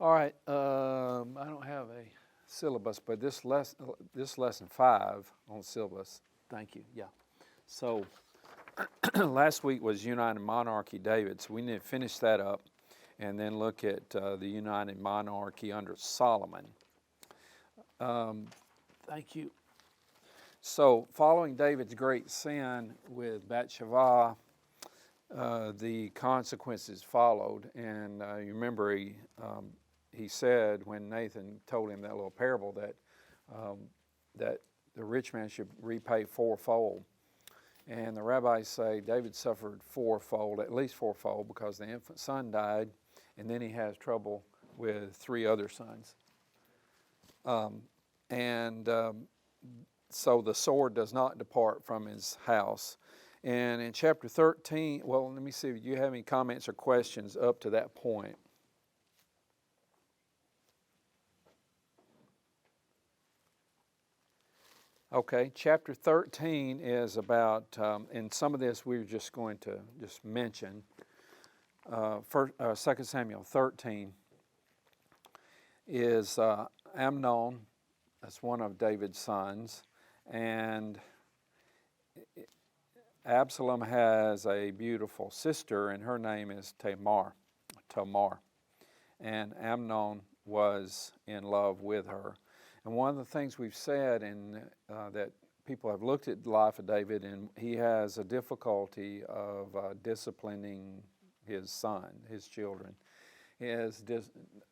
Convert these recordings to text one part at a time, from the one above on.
All right, I don't have a syllabus, but this lesson 5 on syllabus. Thank you. Yeah. So last week was United Monarchy David, so we need to finish that up and then look at the United Monarchy under Solomon. Thank you. So following David's great sin with Bathsheba, the consequences followed, and you remember he said when Nathan told him that little parable that the rich man should repay fourfold. And the rabbis say David suffered fourfold, at least fourfold, because the infant son died, and then he has trouble with 3 other sons. So the sword does not depart from his house. And in chapter 13, well, let me see if you have any comments or questions up to that point. Okay, chapter 13 is about, and some of this we're just going to just mention. 2 Samuel 13 is Amnon, that's one of David's sons, and Absalom has a beautiful sister, and her name is Tamar. And Amnon was in love with her. And one of the things we've said that people have looked at the life of David, and he has a difficulty of disciplining his children. He has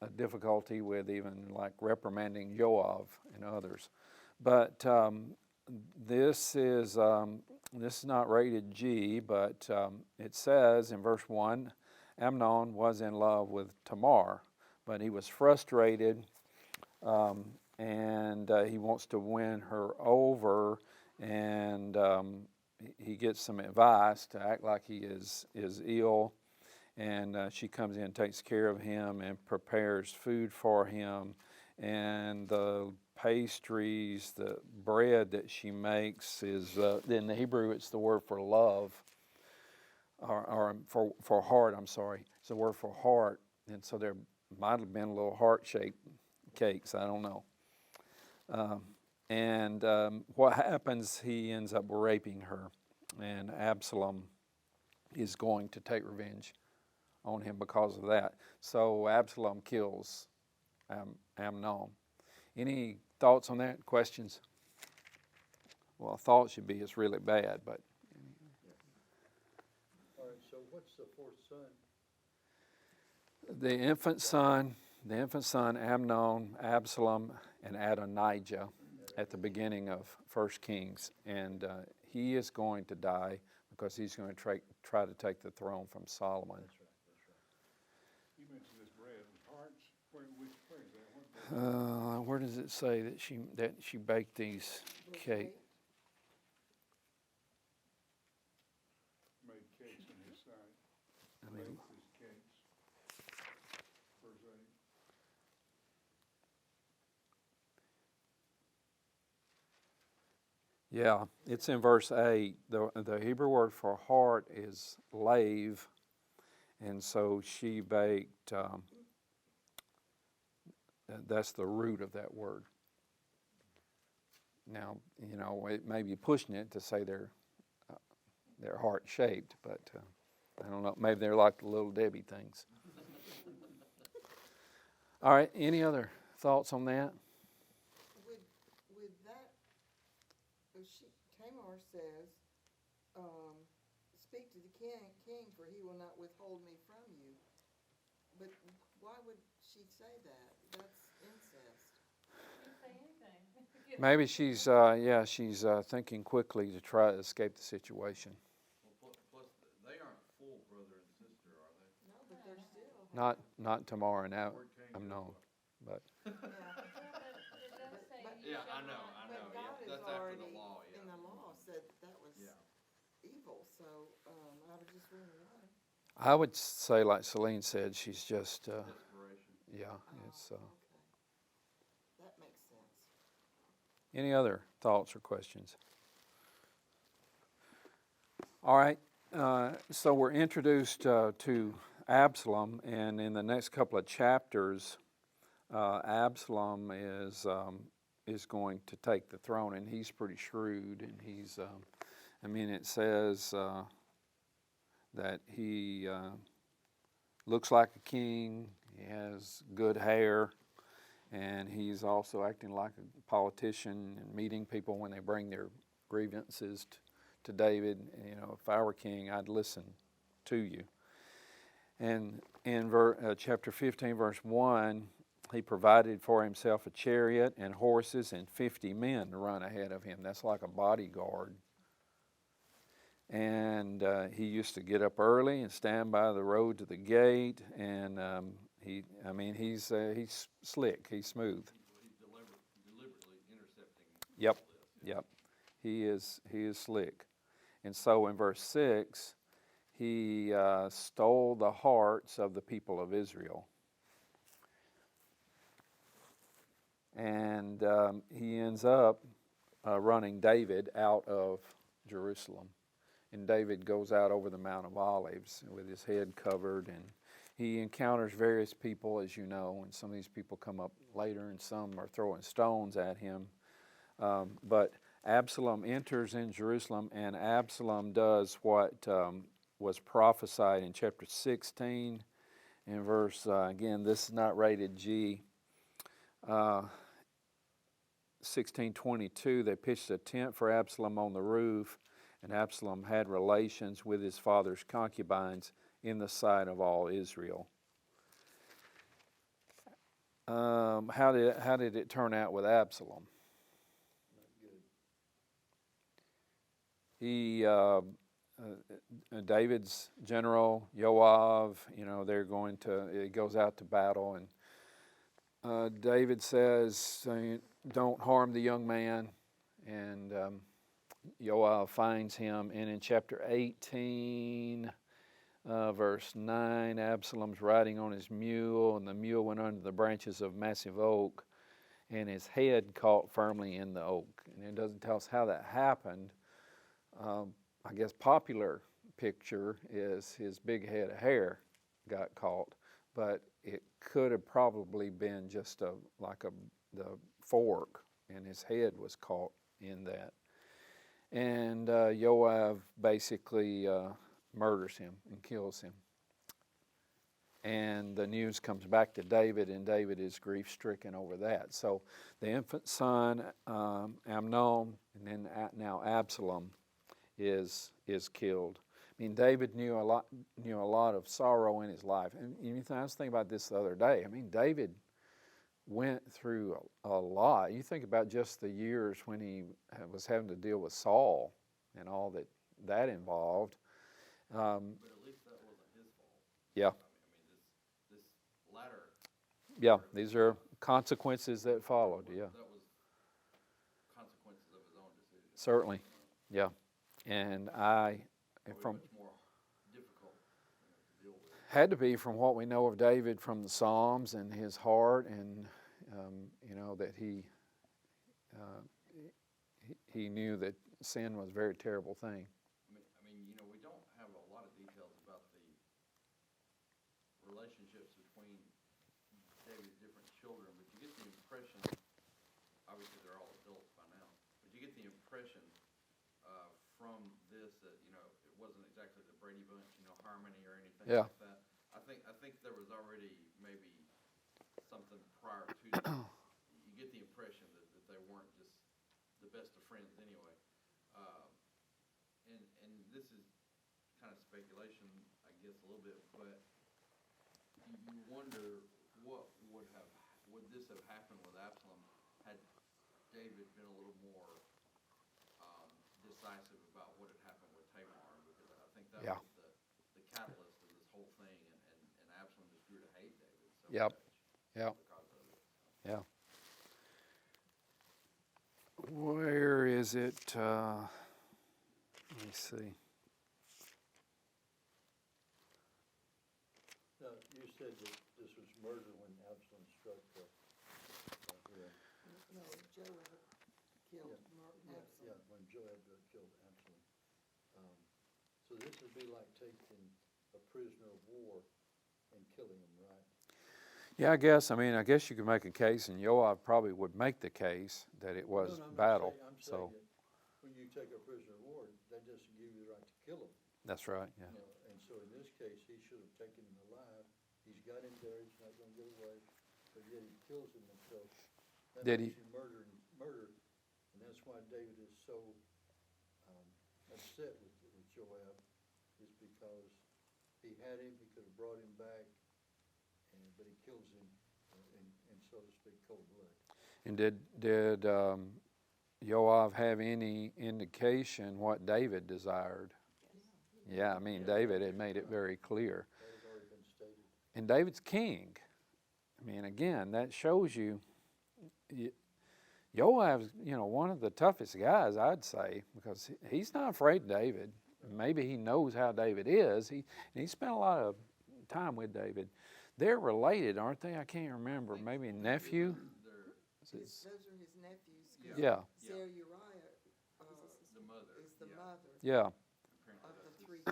a difficulty with even like reprimanding Joab and others. But this is not rated G, but it says in verse 1, Amnon was in love with Tamar, but he was frustrated, and he wants to win her over, and he gets some advice to act like he is ill, and she comes in and takes care of him and prepares food for him, and the pastries, the bread that she makes is, in the Hebrew it's the word for love, or for heart, I'm sorry. It's the word for heart, and so there might have been little heart-shaped cakes, I don't know. What happens, he ends up raping her, and Absalom is going to take revenge on him because of that. So Absalom kills Amnon. Any thoughts on that? Questions? Well, a thought should be it's really bad, but. All right, so what's the 4th son? The infant son, Amnon, Absalom, and Adonijah at the beginning of 1 Kings. And he is going to die because he's going to try to take the throne from Solomon. That's right. You mentioned this bread with hearts. Where is that? Where does it say that she baked these cakes? Made cakes in his sight. Baked his cakes. Verse 8. Yeah, it's in verse 8. The Hebrew word for heart is lave, and so she baked, that's the root of that word. Now, it may be pushing it to say they're heart-shaped, but I don't know, maybe they're like the Little Debbie things. All right, any other thoughts on that? With that, Tamar says, speak to the king, for he will not withhold me from you. But why would she say that? That's incest. She didn't say anything. Maybe she's thinking quickly to try to escape the situation. Well, plus they aren't full brother and sister, are they? No, but they're still. Not Tamar and Amnon, but. Well, but it does say But- you Yeah, shall I know. not. But God Yeah, has that's after already, the law. Yeah. in the law, said that was Yeah. evil. So I was just wondering why. I would say, like Celine said, she's just, Desperation. it's. Okay. That makes sense. Any other thoughts or questions? All right, so we're introduced to Absalom, and in the next couple of chapters, Absalom is going to take the throne, and he's pretty shrewd, and he's, it says that he looks like a king, he has good hair, and he's also acting like a politician and meeting people when they bring their grievances to David. If I were king, I'd listen to you. And in chapter 15, verse 1, he provided for himself a chariot and horses and 50 men to run ahead of him. That's like a bodyguard. And he used to get up early and stand by the road to the gate. And he's slick. He's smooth. He's deliberately intercepting. Yep. Yep. He is slick. And so in verse 6, he stole the hearts of the people of Israel. And he ends up running David out of Jerusalem. And David goes out over the Mount of Olives with his head covered, and he encounters various people, as you know, and some of these people come up later, and some are throwing stones at him. But Absalom enters in Jerusalem, and Absalom does what was prophesied in chapter 16, in verse, again, this is not rated G, 16:22, they pitched a tent for Absalom on the roof, and Absalom had relations with his father's concubines in the sight of all Israel. How did it turn out with Absalom? He, David's general, Joab, he goes out to battle, and David says, don't harm the young man, and Joab finds him, and in chapter 18, verse 9, Absalom's riding on his mule, and the mule went under the branches of massive oak, and his head caught firmly in the oak. And it doesn't tell us how that happened. I guess popular picture is his big head of hair got caught, but it could have probably been just the fork, and his head was caught in that. And Joab basically murders him and kills him. And the news comes back to David, and David is grief-stricken over that. So the infant son, Amnon, and then now Absalom is killed. David knew a lot of sorrow in his life. And I was thinking about this the other day. David went through a lot. You think about just the years when he was having to deal with Saul and all that involved. But at least that wasn't his fault. Yeah. This latter. Yeah, these are consequences that followed. Yeah. That was consequences of his own decision. Certainly. Yeah. And from much more difficult to deal with. Had to be, from what we know of David from the Psalms and his heart, and that he knew that sin was a very terrible thing. We don't have a lot of details about the relationships between David's different children, but you get the impression, obviously they're all adults by now, but you get the impression from this that, it wasn't exactly the Brady Bunch, harmony or anything Yeah. like that. I think there was already maybe something prior to that. You get the impression that they weren't just the best of friends anyway. And this is kind of speculation, I guess, a little bit, but you wonder would this have happened with Absalom had David been a little more decisive about what had happened with Tamar, because I think that Yeah. was the catalyst of this whole thing, and Absalom just grew to hate David so Yep. much Yep. because of it. Yeah. Where is it? Let me see. Now, you said that this was murder when Absalom struck here. No, Joab killed Absalom. Yeah, when Joab killed Absalom. So this would be like taking a prisoner of war and killing him, right? Yeah, I guess you could make a case, and Yoav probably would make the case that it was No, no, I'm not battle, saying- I'm so, saying that when you take a prisoner of war, that doesn't give you the right to kill him. that's right, yeah. You know, and so in this case, he should have taken him alive. He's got him there, he's not gonna get away, but yet he kills him, and so that Did makes he- you murder, and that's why David is so, upset with Joab, is because he had him, he could have brought him back, but he kills him, in so to speak, cold blood. And did Yoav have any indication what David desired? Yeah, I mean, David had made it very clear. That had already been stated. And David's king. I mean, again, that shows you, Yoav's, one of the toughest guys, I'd say, because he's not afraid of David. Maybe he knows how David is. He spent a lot of time with David. They're related, aren't they? I can't remember. Maybe nephew? They're, Those are his nephews. 'cause Yeah, Sarah Uriah, the mother. is the yeah, mother yeah, apparently of the that's three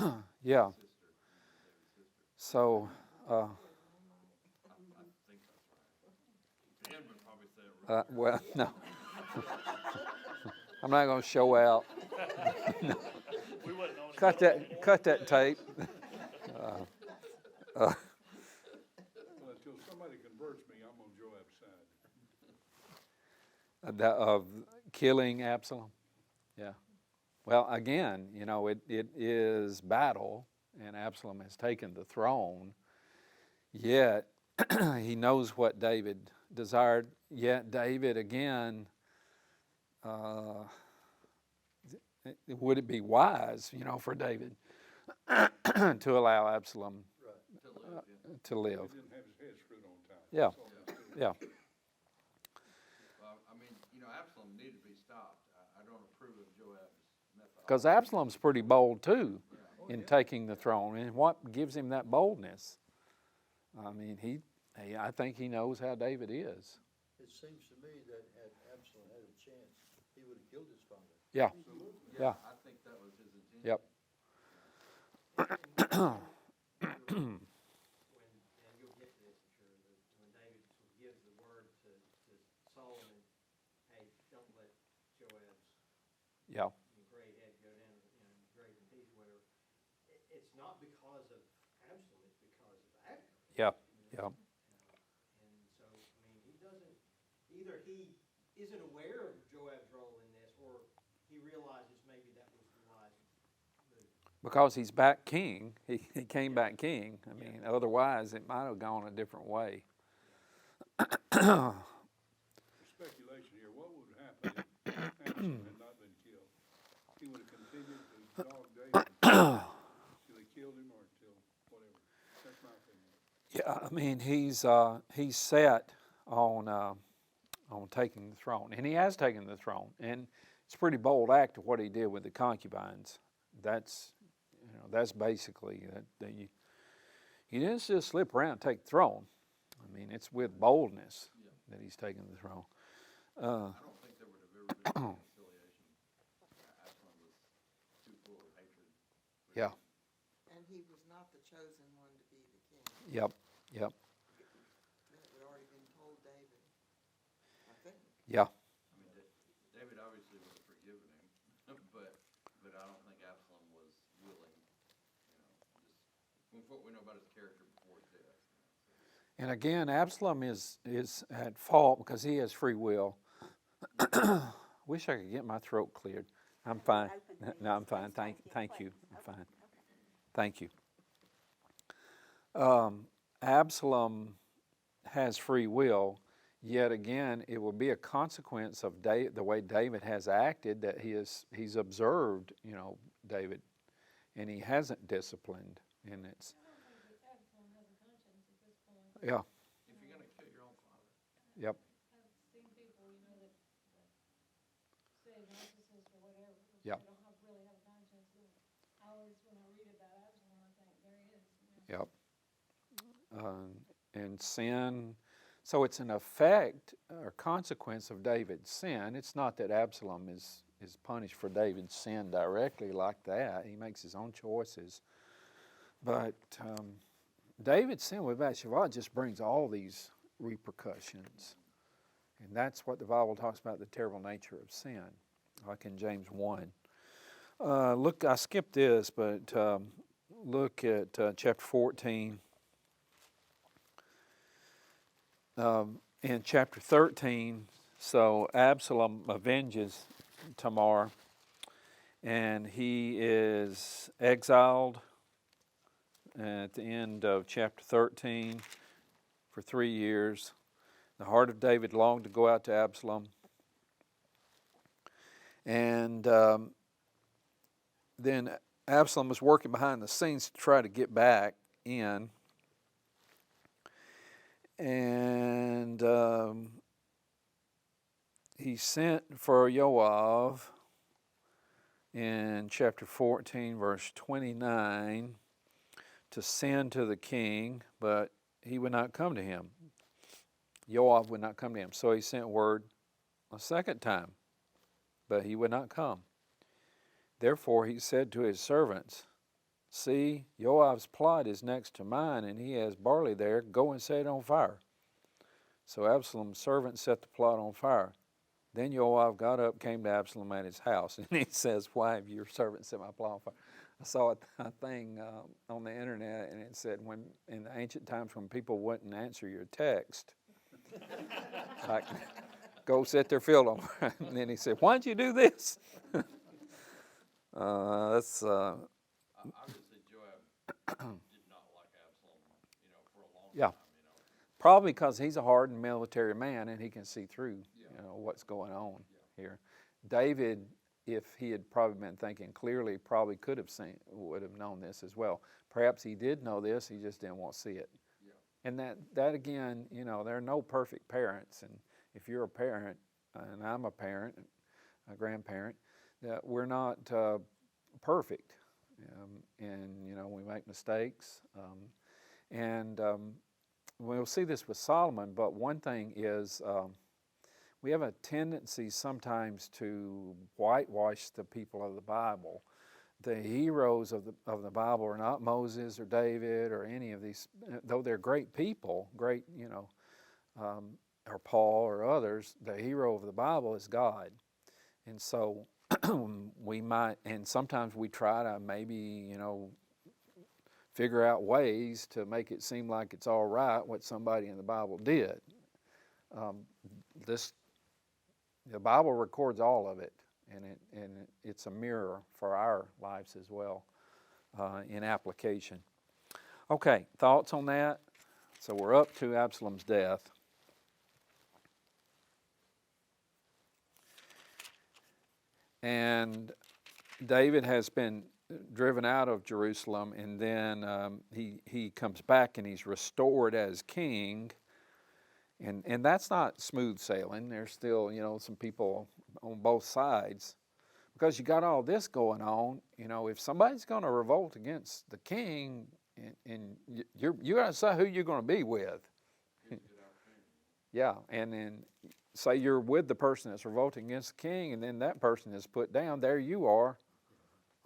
sons. yeah. his sister, David's sister. So, I think that's right. Dan would probably say it wrong. well, no. I'm not going to show out. We wouldn't own it. Cut that tape. Well, until somebody converts me, I'm on Joab's side. Of killing Absalom. Yeah. Well, again, it is battle, and Absalom has taken the throne. Yet he knows what David desired. Yet David, again, would it be wise, for David to allow Absalom Right. to live? He didn't have his head screwed on tight. Yeah. That's all there is to it. Yeah. Well, I mean, Absalom needed to be stopped. I don't approve of Joab's methodology. Because Absalom's pretty bold too in taking the throne. And what gives him that boldness? I mean, I think he knows how David is. It seems to me that had Absalom had a chance, he would have killed his father. Yeah, yeah. I think that was his intention. Yep. And you'll get to this, I'm sure, when David sort of gives the word to Solomon, hey, don't let Joab's Yeah, great head go down, grave in peace, whatever. It's not because of Absalom, it's because of Abner. yeah, yeah. And so, he doesn't, either he isn't aware of Joab's role in this, or he realizes maybe that was the wise move. Because he's back king. He came back king. I mean, otherwise it might have gone a different way. Speculation here, what would happen if Absalom had not been killed? He would have continued to dog David till he killed him or till whatever. That's my opinion. Yeah, I mean, he's set on taking the throne, and he has taken the throne, and it's a pretty bold act of what he did with the concubines. That's basically that you didn't just slip around and take the throne. I mean, it's with boldness that he's taken the throne. I don't think there would have ever been a reconciliation. Absalom was too full of hatred. Yeah. And he was not the chosen one to be the king. Yep. That had already been told David, I think. Yeah. I mean, David obviously would have forgiven him, but I don't think Absalom was willing, just from what we know about his character before his death. And again, Absalom is at fault because he has free will. Wish I could get my throat cleared. I'm fine. No, I'm fine. Thank you. I'm fine. Thank you. Absalom has free will, yet again, it will be a consequence of the way David has acted, that he's observed, David, and he hasn't disciplined, and it's I don't think that Absalom has a conscience at this point. yeah, If you're gonna kill your own father, yep, I've seen people, that say narcissist or whatever, but Yeah. they don't really have a conscience. And I always, when I read about Absalom, I think, there he is. yep. And sin, so it's an effect or consequence of David's sin. It's not that Absalom is punished for David's sin directly like that. He makes his own choices. But David's sin with Bathsheba just brings all these repercussions. And that's what the Bible talks about, the terrible nature of sin, like in James 1. Look, I skipped this, but look at chapter 14. In chapter 13, so Absalom avenges Tamar, and he is exiled at the end of chapter 13 for 3 years. The heart of David longed to go out to Absalom. And then Absalom was working behind the scenes to try to get back in. And he sent for Joab in chapter 14, verse 29, to send to the king, but he would not come to him. Joab would not come to him. So he sent word a second time, but he would not come. Therefore he said to his servants, "See, Joab's plot is next to mine, and he has barley there. Go and set it on fire." So Absalom's servant set the plot on fire. Then Joab got up, came to Absalom at his house, and he says, "Why have your servant set my plot on fire?" I saw a thing on the internet, and it said, when in the ancient times when people wouldn't answer your text, like, go set their field on fire. And then he said, "Why'd you do this?" That's Obviously, Joab did not like Absalom, for a long Yeah. time, probably because he's a hardened military man and he can see through, what's going on here. David, if he had probably been thinking clearly, probably would have known this as well. Perhaps he did know this, he just didn't want to see it. Yeah. And that again, there are no perfect parents. And if you're a parent, and I'm a parent, a grandparent, that we're not perfect. And we make mistakes. We'll see this with Solomon, but one thing is we have a tendency sometimes to whitewash the people of the Bible. The heroes of the Bible are not Moses or David or any of these, though they're great people, great, or Paul or others. The hero of the Bible is God. And so we might, and sometimes we try to maybe, figure out ways to make it seem like it's all right what somebody in the Bible did. The Bible records all of it, and it's a mirror for our lives as well in application. Okay, thoughts on that? So we're up to Absalom's death. And David has been driven out of Jerusalem, and then he comes back and he's restored as king. And that's not smooth sailing. There's still, some people on both sides. Because you got all this going on, if somebody's going to revolt against the king, and you got to say who you're going to be with. Yeah, and then say you're with the person that's revolting against the king, and then that person is put down. There you are.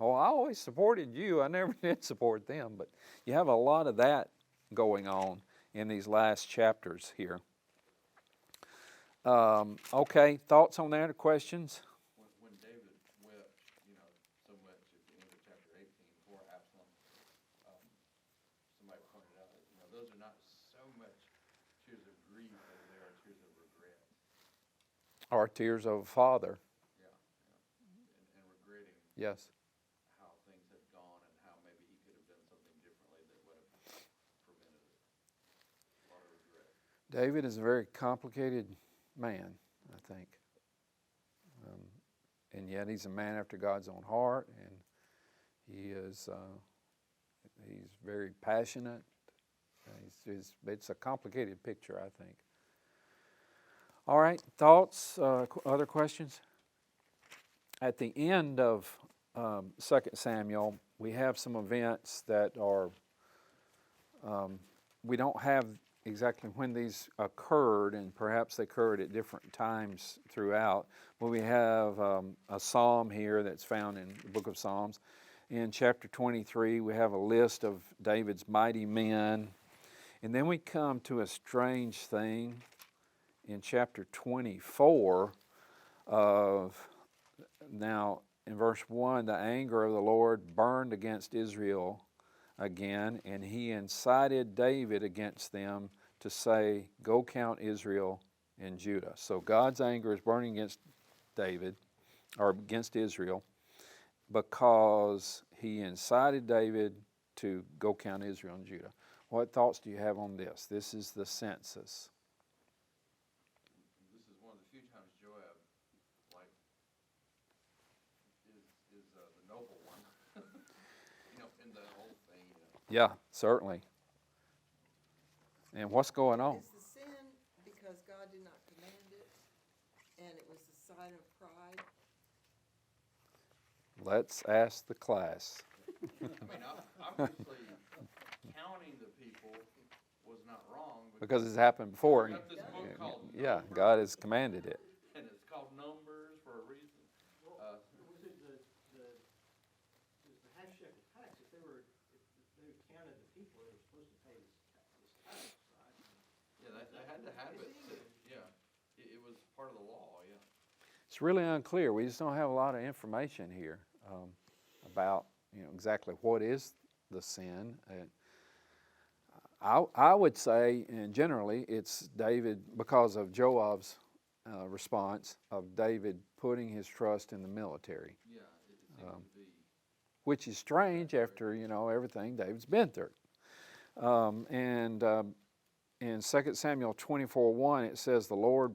Oh, I always supported you. I never did support them. But you have a lot of that going on in these last chapters here. Okay, thoughts on that or questions? When David wept, so much at the end of chapter 18 for Absalom, somebody pointed out that, those are not so much tears of grief as they are tears of regret. Or tears of a father. Yeah. And regretting. Yes. How things have gone and how maybe he could have done something differently that would have prevented it. A lot of regret. David is a very complicated man, I think. And yet he's a man after God's own heart, and he's very passionate. It's a complicated picture, I think. All right, thoughts, other questions? At the end of 2 Samuel, we have some events that are, we don't have exactly when these occurred, and perhaps they occurred at different times throughout. But we have a psalm here that's found in the book of Psalms. In chapter 23, we have a list of David's mighty men And then we come to a strange thing in chapter 24 of, now in verse 1, the anger of the Lord burned against Israel again, and he incited David against them to say, go count Israel and Judah. So God's anger is burning against David, or against Israel, because he incited David to go count Israel and Judah. What thoughts do you have on this? This is the census. This is one of the few times Joab, like, is the noble one, in the whole thing, Yeah, certainly. And what's going on? Is the sin because God did not command it, and it was the sign of pride? Let's ask the class. I mean, obviously, counting the people was not wrong. Because it's happened before. We've got this book called Yeah, Numbers, God has commanded it. and it's called Numbers for a reason. Was it the half shekel tax, if they counted the people, they were supposed to pay this tax, right? Yeah, they had to have it, yeah. It was part of the law, yeah. It's really unclear. We just don't have a lot of information here about exactly what is the sin. I would say, and generally, it's David, because of Joab's response of David putting his trust in the military, Yeah, it seems to be. which is strange after everything David's been through. In 2 Samuel 24:1, it says the Lord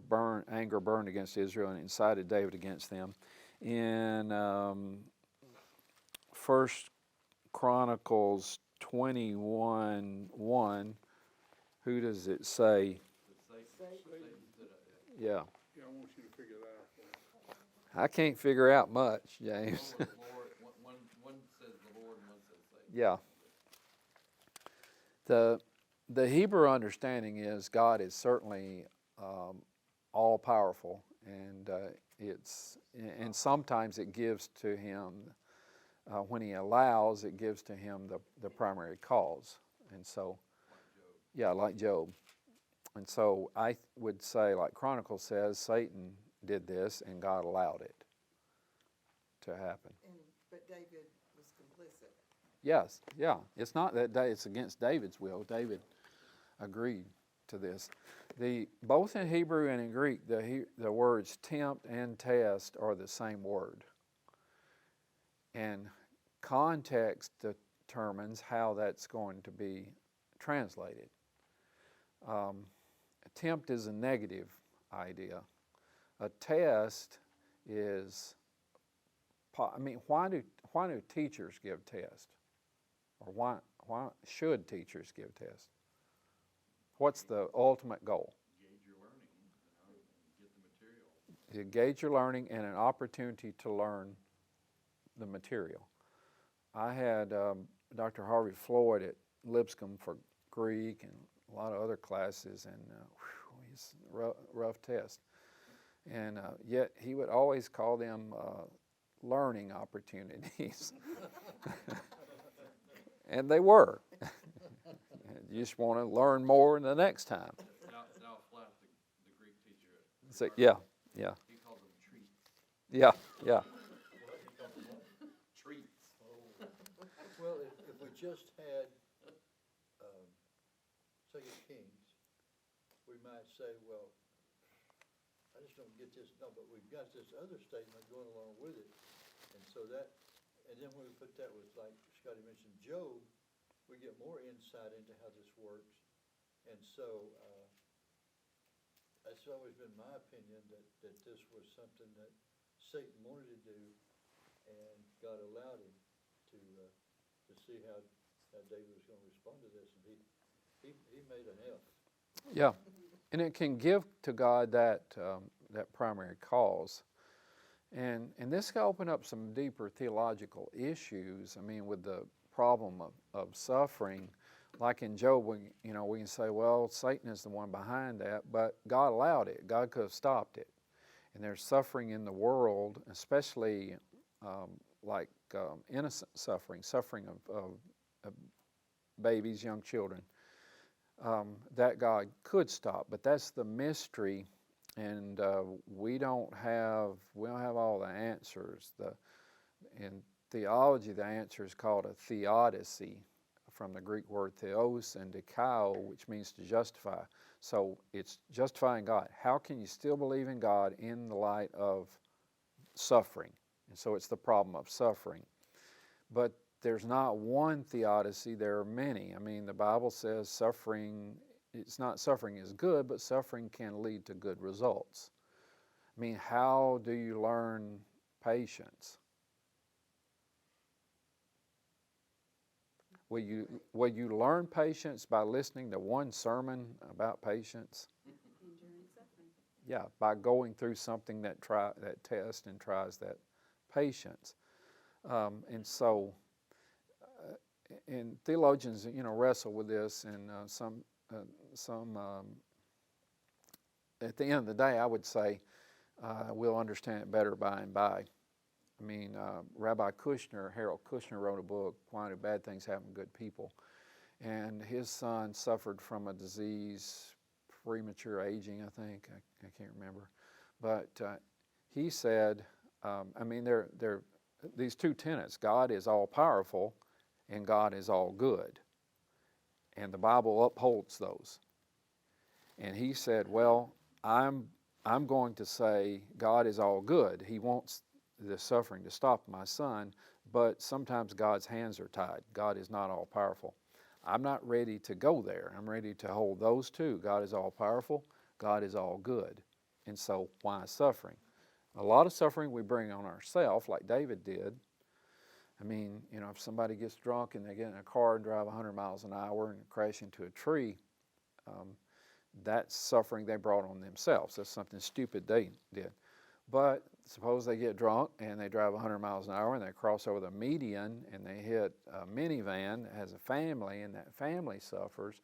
anger burned against Israel and incited David against them. In 1 Chronicles 21:1, who does it say? Satan did it, Yeah, Yeah, I want you to figure that out for me. I can't figure out much, James. Lord, one says the Lord and one says Satan. Yeah. The Hebrew understanding is God is certainly all powerful, and and sometimes it gives to him when he allows, it gives to him the primary cause, and so yeah, like Job, and so I would say, like Chronicles says, Satan did this and God allowed it to happen. But David was complicit. Yes, yeah. It's not that it's against David's will. David agreed to this. Both in Hebrew and in Greek, the words tempt and test are the same word. And context determines how that's going to be translated. Tempt is a negative idea. A test is, why do teachers give tests? Or why should teachers give tests? What's the ultimate goal? Gauge your learning, and get the material. To gauge your learning and an opportunity to learn the material. I had Dr. Harvey Floyd at Lipscomb for Greek and a lot of other classes, and he's a rough test. And yet he would always call them learning opportunities. And they were. You just want to learn more the next time. Now Flash, the Greek teacher, So, yeah. he calls them treats. Yeah. Treats. Well, if we just had, Second Kings, we might say, well, I just don't get this, no, but we've got this other statement going along with it. And so and then when we put that with, like Scotty mentioned, Job, we get more insight into how this works. And so, that's always been my opinion, that this was something that Satan wanted to do, and God allowed him to see how David was going to respond to this, and he made an F. Yeah. And it can give to God that primary cause. And this can open up some deeper theological issues. With the problem of suffering, like in Job, we can say, well, Satan is the one behind that, but God allowed it. God could have stopped it. And there's suffering in the world, especially innocent suffering of babies, young children, that God could stop. But that's the mystery, and we don't have all the answers. In theology, the answer is called a theodicy, from the Greek word theos and dikao, which means to justify. So it's justifying God. How can you still believe in God in the light of suffering? And so it's the problem of suffering. But there's not one theodicy, there are many. I mean, the Bible says suffering is good, but suffering can lead to good results. I mean, how do you learn patience? Will you learn patience by listening to one sermon about patience? Yeah, by going through something that tests and tries that patience. And theologians, wrestle with this, and some at the end of the day, I would say we'll understand it better by and by. I mean, Rabbi Kushner, Harold Kushner, wrote a book, Why Do Bad Things Happen to Good People? And his son suffered from a disease, premature aging, I think. I can't remember. But he said, there are these two tenets. God is all-powerful and God is all good. And the Bible upholds those. And he said, well, I'm going to say God is all good. He wants the suffering to stop my son, but sometimes God's hands are tied. God is not all powerful. I'm not ready to go there. I'm ready to hold those two. God is all powerful. God is all good. And so why suffering? A lot of suffering we bring on ourselves, like David did. I mean, if somebody gets drunk and they get in a car and drive 100 miles an hour and crash into a tree, that's suffering they brought on themselves. That's something stupid they did. But suppose they get drunk and they drive 100 miles an hour and they cross over the median and they hit a minivan that has a family, and that family suffers.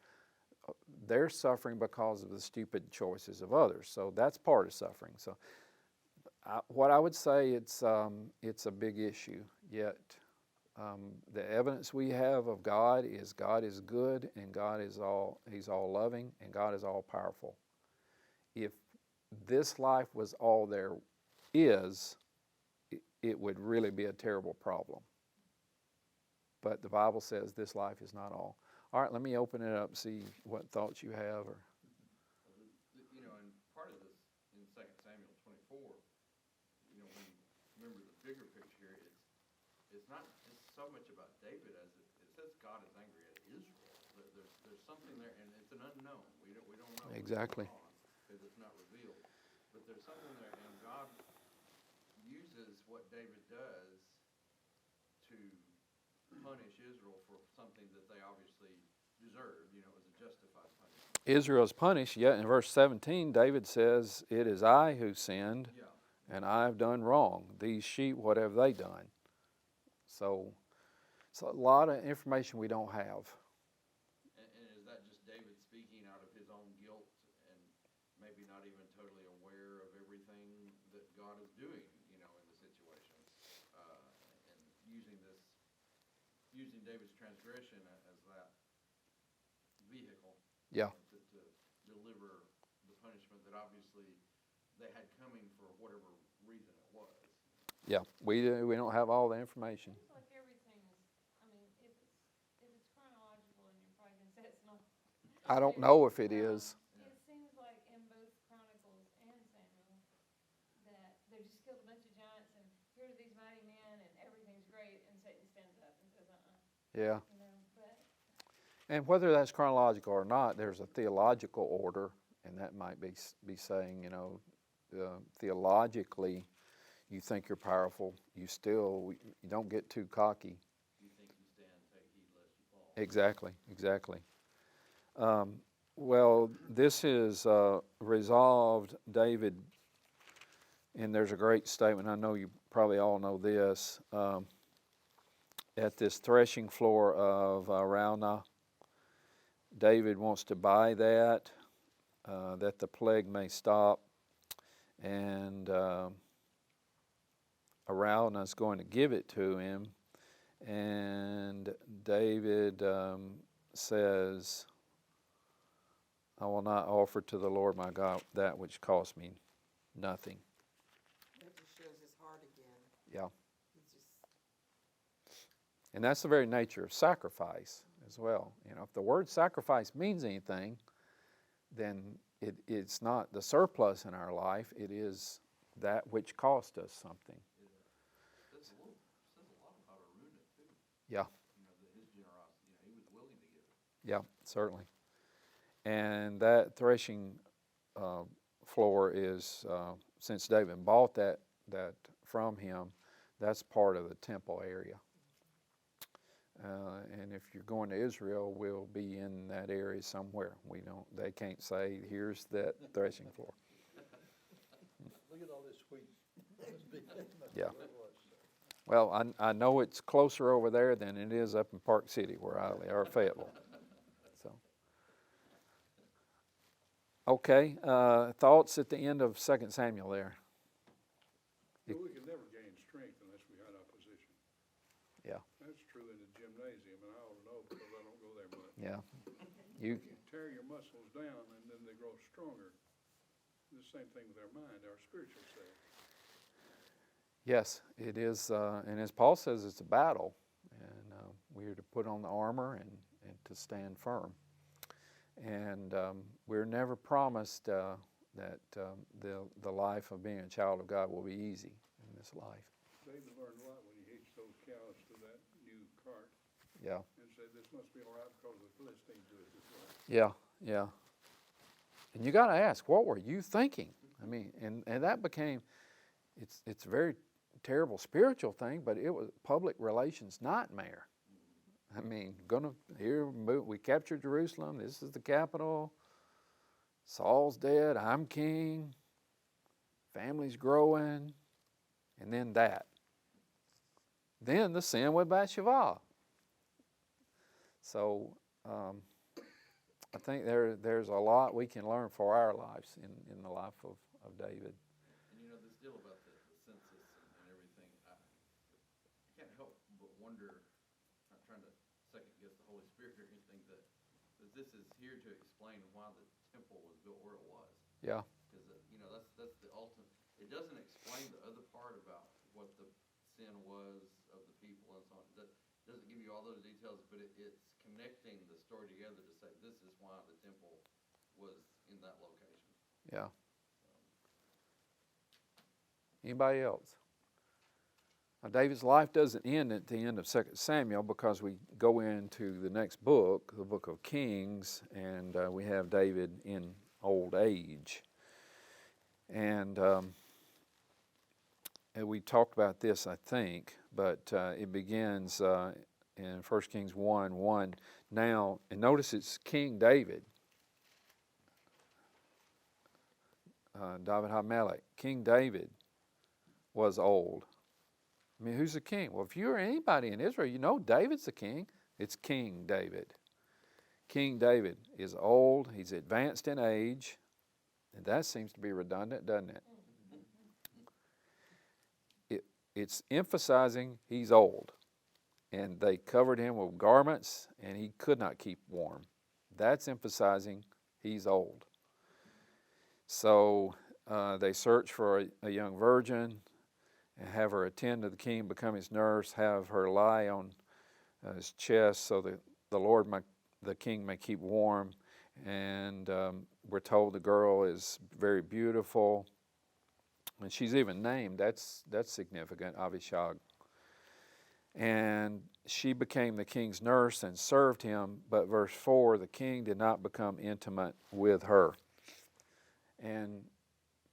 They're suffering because of the stupid choices of others. So that's part of suffering. So what I would say, it's a big issue. Yet the evidence we have of God is good, and He's all loving, and God is all powerful. If this life was all there is, it would really be a terrible problem. But the Bible says this life is not all. All right, let me open it up, see what thoughts you have. And part of this in 2 Samuel 24, when you remember the bigger picture here, it's not just so much about David as it says God is angry at Israel. There's something there, and it's an unknown. We don't know Exactly. what's going on because it's not revealed. But there's something there, and God uses what David does to punish Israel for something that they obviously deserved. It was a justified punishment. Israel is punished, yet in verse 17, David says, "It is I who sinned, and I have done wrong. These sheep, what have they done?" So it's a lot of information we don't have. And is that just David speaking out of his own guilt and maybe not even totally aware of everything that God is doing, in the situations, and using David's transgression as that vehicle to deliver the punishment that obviously they had coming for whatever reason it was. Yeah, we don't have all the information. Seems like everything is, if it's chronological, and you're probably gonna say it's not. I don't know if it is. It seems like in both Chronicles and Samuel that they just killed a bunch of giants, and here are these mighty men, and everything's great, and Satan stands up and says, Yeah. But And whether that's chronological or not, there's a theological order, and that might be saying, theologically, you think you're powerful, you don't get too cocky. You think you stand, take heed lest you fall. Exactly. Well, this is resolved, David, and there's a great statement, I know you probably all know this, at this threshing floor of Araunah, David wants to buy that the plague may stop, and Araunah is going to give it to him, and David says, I will not offer to the Lord my God that which costs me nothing. That just shows his heart again. Yeah. He just, And that's the very nature of sacrifice as well. You know, if the word sacrifice means anything, then it's not the surplus in our life, it is that which cost us something. Says a lot about Aruna too. Yeah. You know, his generosity, you know, he was willing to give it. Yeah, certainly. And that threshing floor is, since David bought that from him, that's part of the temple area. And if you're going to Israel, we'll be in that area somewhere. They can't say, here's that threshing floor. Look at all this wheat. Must be- must be Yeah. what it was. Well, I know it's closer over there than it is up in Park City where I live, or Fayetteville. So, okay, thoughts at the end of 2 Samuel there? But we can never gain strength unless we had opposition. Yeah. That's true in the gymnasium, and I ought to know because I don't go there much. Yeah. You, You tear your muscles down and then they grow stronger. The same thing with our mind, our spiritual self. yes, it is, and as Paul says, it's a battle, and we are to put on the armor and to stand firm. And we're never promised that the life of being a child of God will be easy in this life. David learned a lot when he hitched those cows to that new cart Yeah, and said, this must be all right because the Philistines do it this way. yeah. And you got to ask, what were you thinking? I mean, and that became, it's a very terrible spiritual thing, but it was public relations nightmare. I mean, we captured Jerusalem. This is the capital. Saul's dead. I'm king. Family's growing, and then that. Then the sin with Bathsheba. So I think there's a lot we can learn for our lives in the life of David. And you know, this deal about the census and everything, I can't help but wonder, not trying to second guess the Holy Spirit or anything, that this is here to explain why the temple was built where it was. Yeah, Because, you know, that's the ultimate, it doesn't explain the other part about what the sin was of the people and so on. That doesn't give you all those details, but it's connecting the story together to say this is why the temple was in that location. yeah. Anybody else? Now, David's life doesn't end at the end of 2 Samuel because we go into the next book, the book of Kings, and we have David in old age. And we talked about this, I think, but it begins in 1 Kings 1:1. Now, and notice it's King David. David HaMelech. King David was old. I mean, who's the king? Well, if you're anybody in Israel, you know David's the king. It's King David. King David is old. He's advanced in age. And that seems to be redundant, doesn't it? It's emphasizing he's old. And they covered him with garments, and he could not keep warm. That's emphasizing he's old. So they search for a young virgin and have her attend to the king, become his nurse, have her lie on his chest so that the king may keep warm. And we're told the girl is very beautiful. And she's even named, that's significant, Abishag. And she became the king's nurse and served him, but verse 4, the king did not become intimate with her. And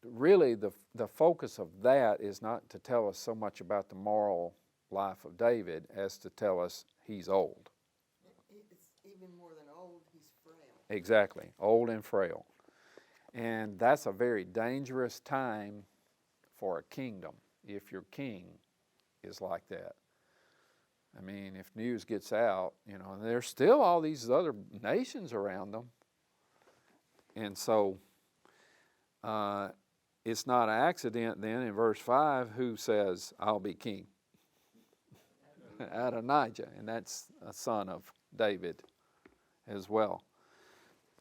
really the focus of that is not to tell us so much about the moral life of David as to tell us he's old. it's even more than old, he's frail. Exactly, old and frail. And that's a very dangerous time for a kingdom if your king is like that. I mean, if news gets out, and there's still all these other nations around them. And so it's not an accident then in verse 5 who says, I'll be king. Adonijah, and that's a son of David as well.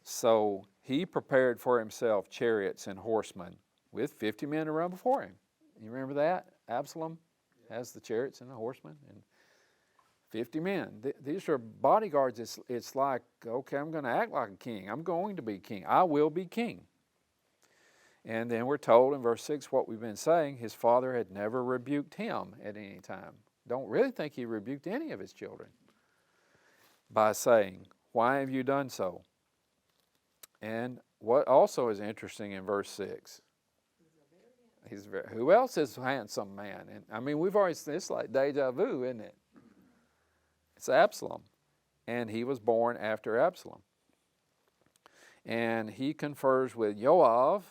So he prepared for himself chariots and horsemen with 50 men to run before him. You remember that? Absalom has the chariots and the horsemen and 50 men. These are bodyguards. It's like, okay, I'm going to act like a king. I'm going to be king. I will be king. And then we're told in verse 6 what we've been saying, his father had never rebuked him at any time. Don't really think he rebuked any of his children by saying, why have you done so? And what also is interesting in verse 6, who else is a handsome man? And I mean, we've already seen this, like deja vu, isn't it? It's Absalom. And he was born after Absalom. And he confers with Joab,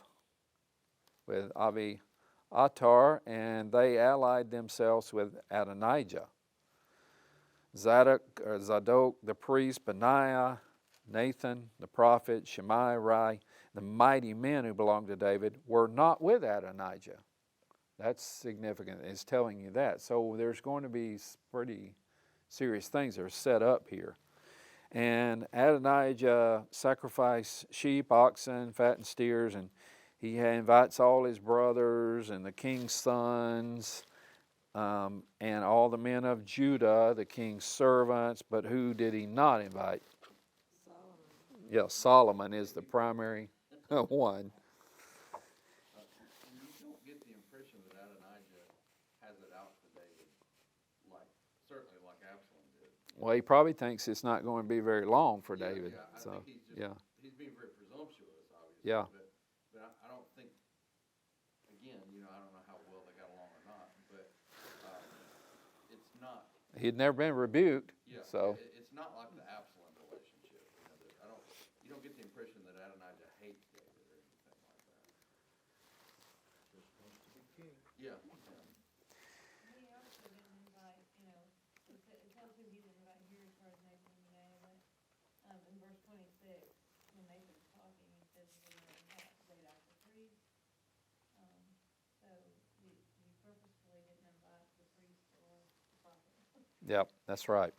with Abiathar, and they allied themselves with Adonijah. Zadok the priest, Benaiah, Nathan the prophet, Shimei, Rai, the mighty men who belonged to David were not with Adonijah. That's significant. It's telling you that. So there's going to be pretty serious things that are set up here. And Adonijah sacrificed sheep, oxen, fattened steers, and he invites all his brothers and the king's sons and all the men of Judah, the king's servants. But who did he not invite? Solomon. Yeah, Solomon is the primary one. And you don't get the impression that Adonijah has it out for David, certainly like Absalom did. Well, he probably thinks it's not going to be very long for David. Yeah, I So, think yeah. he's being very presumptuous, obviously. Yeah. But I don't think, again, I don't know how well they got along or not, but it's not. He'd never been rebuked. Yeah. So, It's not like the Absalom relationship. You don't get the impression that Adonijah hates David or anything like that. Just wants to be king. Yeah. He also didn't invite, it tells who he didn't invite here as far as Nathan and Benaiah, but, in verse 26, when Nathan's talking, he says he didn't invite Zadok the priest. So he purposefully didn't invite the priest or the prophet. yep, that's right.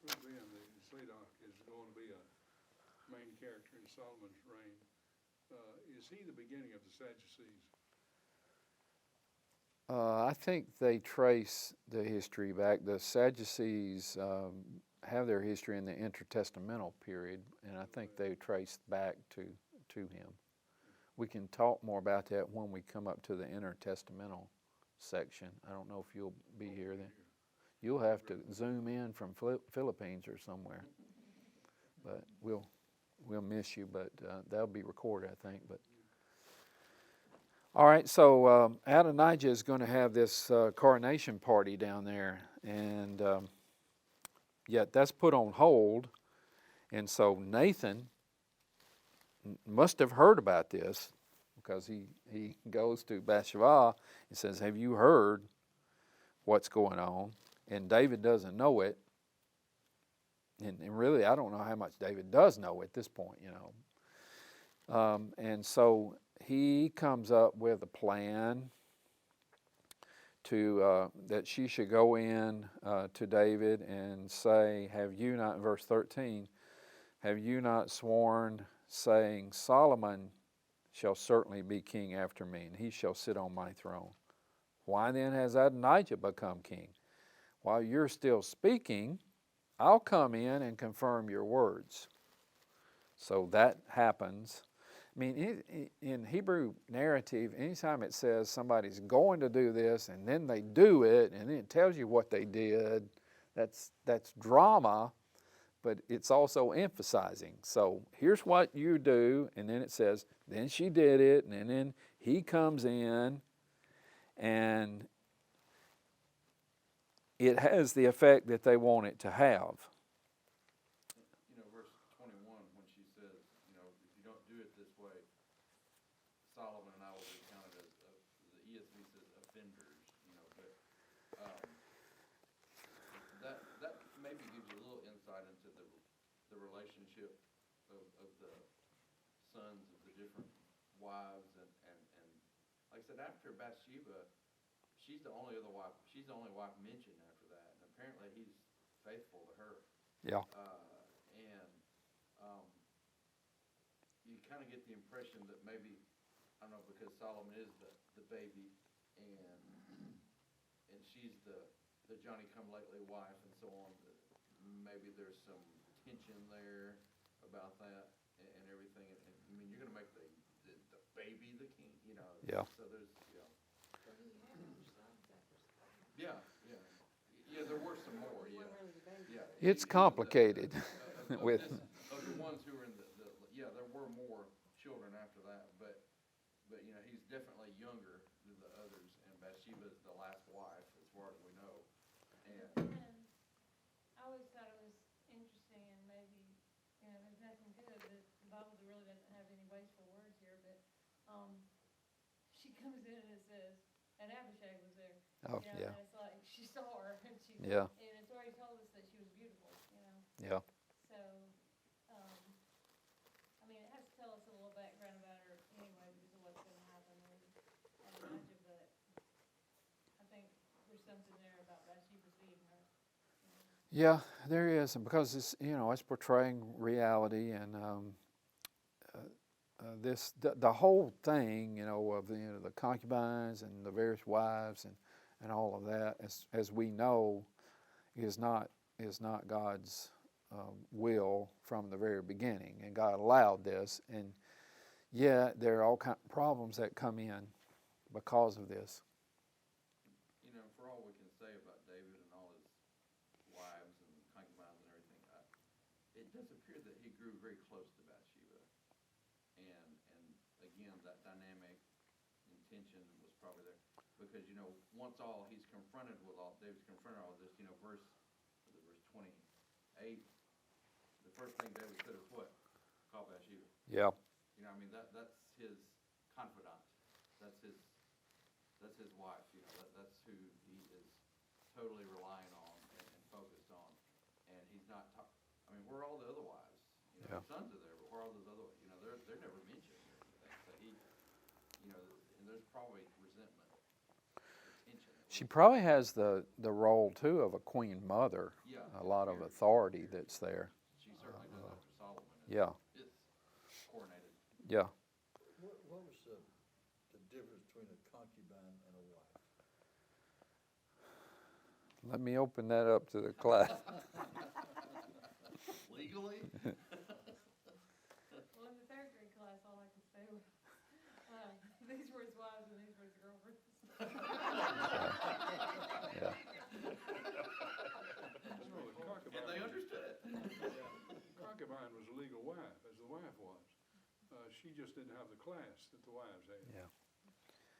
Well, then, Zadok is going to be a main character in Solomon's reign. Is he the beginning of the Sadducees? I think they trace the history back. The Sadducees have their history in the intertestamental period, and I think they trace back to him. We can talk more about that when we come up to the intertestamental section. I don't know if you'll be here then. You'll have to zoom in from Philippines or somewhere, but we'll miss you. But that'll be recorded, I think. But all right, so Adonijah is going to have this coronation party down there, and yet that's put on hold. And so Nathan must have heard about this, because he goes to Bathsheba and says, have you heard what's going on? And David doesn't know it. And really, I don't know how much David does know at this point, and so he comes up with a plan to that she should go in to David and say, have you not, in verse 13, have you not sworn, saying, Solomon shall certainly be king after me, and he shall sit on my throne? Why then has Adonijah become king? While you're still speaking, I'll come in and confirm your words. So that happens. I mean, in Hebrew narrative, anytime it says somebody's going to do this and then they do it and then it tells you what they did, that's drama, but it's also emphasizing. So here's what you do, and then it says, then she did it, and then he comes in, and it has the effect that they want it to have. Verse 21, when she says, if you don't do it this way, Solomon and I will be counted as, the ESV says offenders, but that maybe gives you a little insight into the relationship of the sons of the different wives, and like I said, after Bathsheba, she's the only wife mentioned after that, and apparently he's faithful to her. Yeah. kinda get the impression that maybe, I don't know, because Solomon is the baby and she's the Johnny-come-lately wife and so on, that maybe there's some tension there about that and everything. And, I mean, you're gonna make the baby the king, you know? Yeah. So there's, you know, But he had other sons after Solomon. yeah, yeah. Yeah, there were some more, He yeah. wasn't really the baby. Yeah. It's He was complicated of with, of the ones who were in yeah, there were more children after that, but, you know, he's definitely younger than the others, and Bathsheba's the last wife, as far as we know. And, And I always thought it was interesting, and maybe, you know, there's nothing good, but the Bible really doesn't have any wasteful words here, but, she comes in and it says, and Abishag was there. oh, You know, yeah, and it's like, she saw her, and she, Yeah. and it's already told us that she was beautiful, you know, yeah. so, I mean, it has to tell us a little background about her anyway, because of what's gonna happen with Elijah, but I think there's something there about Bathsheba seeing her, you know. Yeah, there is, and because it's, you know, it's portraying reality, and the whole thing, you know, of the concubines and the various wives and all of that, as we know, is not God's will from the very beginning, and God allowed this, and yet there are all kind of problems that come in because of this. you know, for all we can say about David and all his wives and concubines and everything, it does appear that he grew very close to Bathsheba. And again, that dynamic intention was probably there. Because, you know, once David's confronted with all this, you know, verse 28, the first thing David said is what? Call Bathsheba. Yeah, You know, I mean, that's his confidant. That's his wife, you know, that's who he is totally relying on and focused on. And he's not I mean, where are all the other wives? You know, Yeah. his sons are there, but where are all those other, you know, they're never mentioned or anything. So he, you know, and there's probably resentment, tension. she probably has the role too of a queen mother. Yeah. A lot of authority that's there. She certainly does after Solomon. Yeah. It's coronated. Yeah. What was the difference between a concubine and a wife? Let me open that up to the class. Legally? Well, in the third grade class, all I could say was, these were his wives and these were his girlfriends. Yeah. No, the And they understood it. concubine was a legal wife, as the wife was. She just didn't have the class that the wives had. Yeah.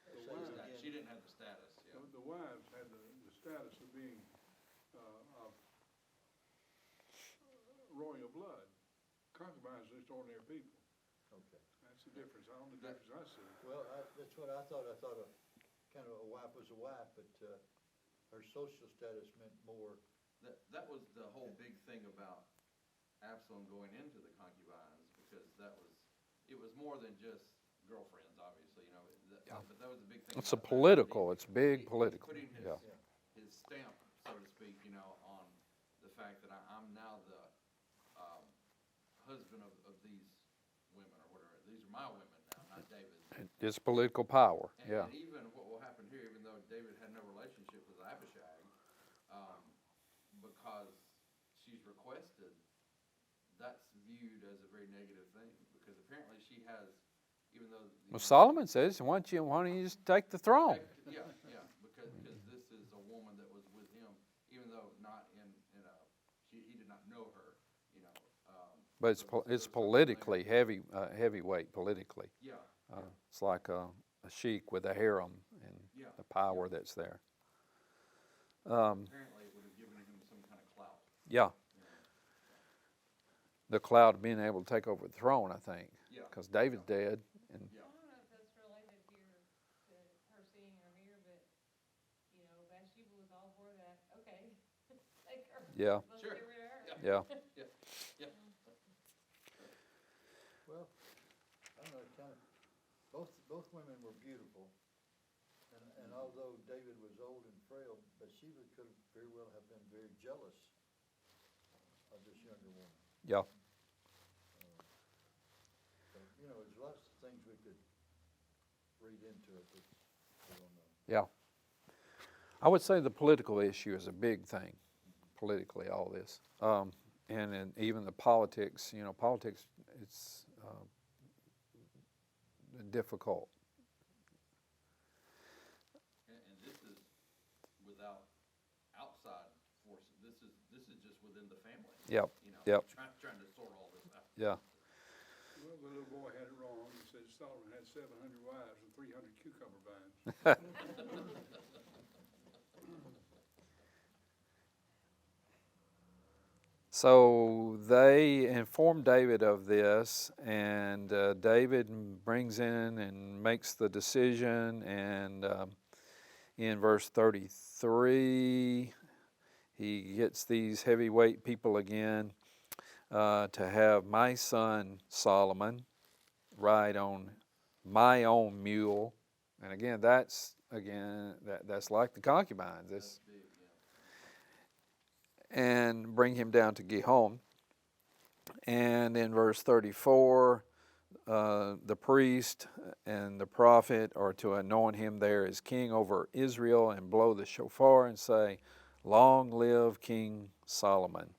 The Say wives, it again. She didn't have the status, yeah. the wives had the status of being, of royal blood. Concubines are just ordinary people. Okay. That's the difference, the only difference I see. Well, that's what I thought. I thought kind of a wife was a wife, but her social status meant more. That was the whole big thing about Absalom going into the concubines, because it was more than just girlfriends, obviously, you know, but that was the big thing. It's a about that. political, it's big He's political, putting yeah. his stamp, so to speak, you know, on the fact that I'm now the husband of these women, or whatever. These are my women now, not David's. It's political power, And, yeah. and even what will happen here, even though David had no relationship with Abishag, because she's requested, that's viewed as a very negative thing, because apparently she has, even though. Well, Solomon says, why don't you just take the throne? Yeah, because this is a woman that was with him, even though not in he did not know her, you know. But it's politically heavyweight politically. Yeah, It's like a sheik with a harem and Yeah. the power that's there. apparently it would have given him some kind of clout. Yeah, You know. the cloud of being able to take over the throne, I think, Yeah. because David's dead, and Yeah. I don't know if that's related here to her seeing her here, but, you know, Bathsheba was all for that, okay, take her. Yeah. Let's Sure. get rid of her. yeah, Well, I don't know. Kind of both women were beautiful, and although David was old and frail, Bathsheba could very well have been very jealous of this younger woman. yeah. So, you know, there's lots of things we could read into it that we don't know. Yeah. I would say the political issue is a big thing, politically, all this. And then even the politics, you know, politics, it's difficult. And this is without outside forces. This is just within the family. Yep, You know, yep. trying to sort all this out. Yeah. Well, the little boy had it wrong. He said Solomon had 700 wives and 300 cucumber vines. So they inform David of this, and David brings in and makes the decision. And in verse 33, he gets these heavyweight people again to have my son Solomon ride on my own mule. And again, that's like the concubines. This, Big, yeah. and bring him down to Gihon. And in verse 34, the priest and the prophet are to anoint him there as king over Israel and blow the shofar and say, "Long live King Solomon."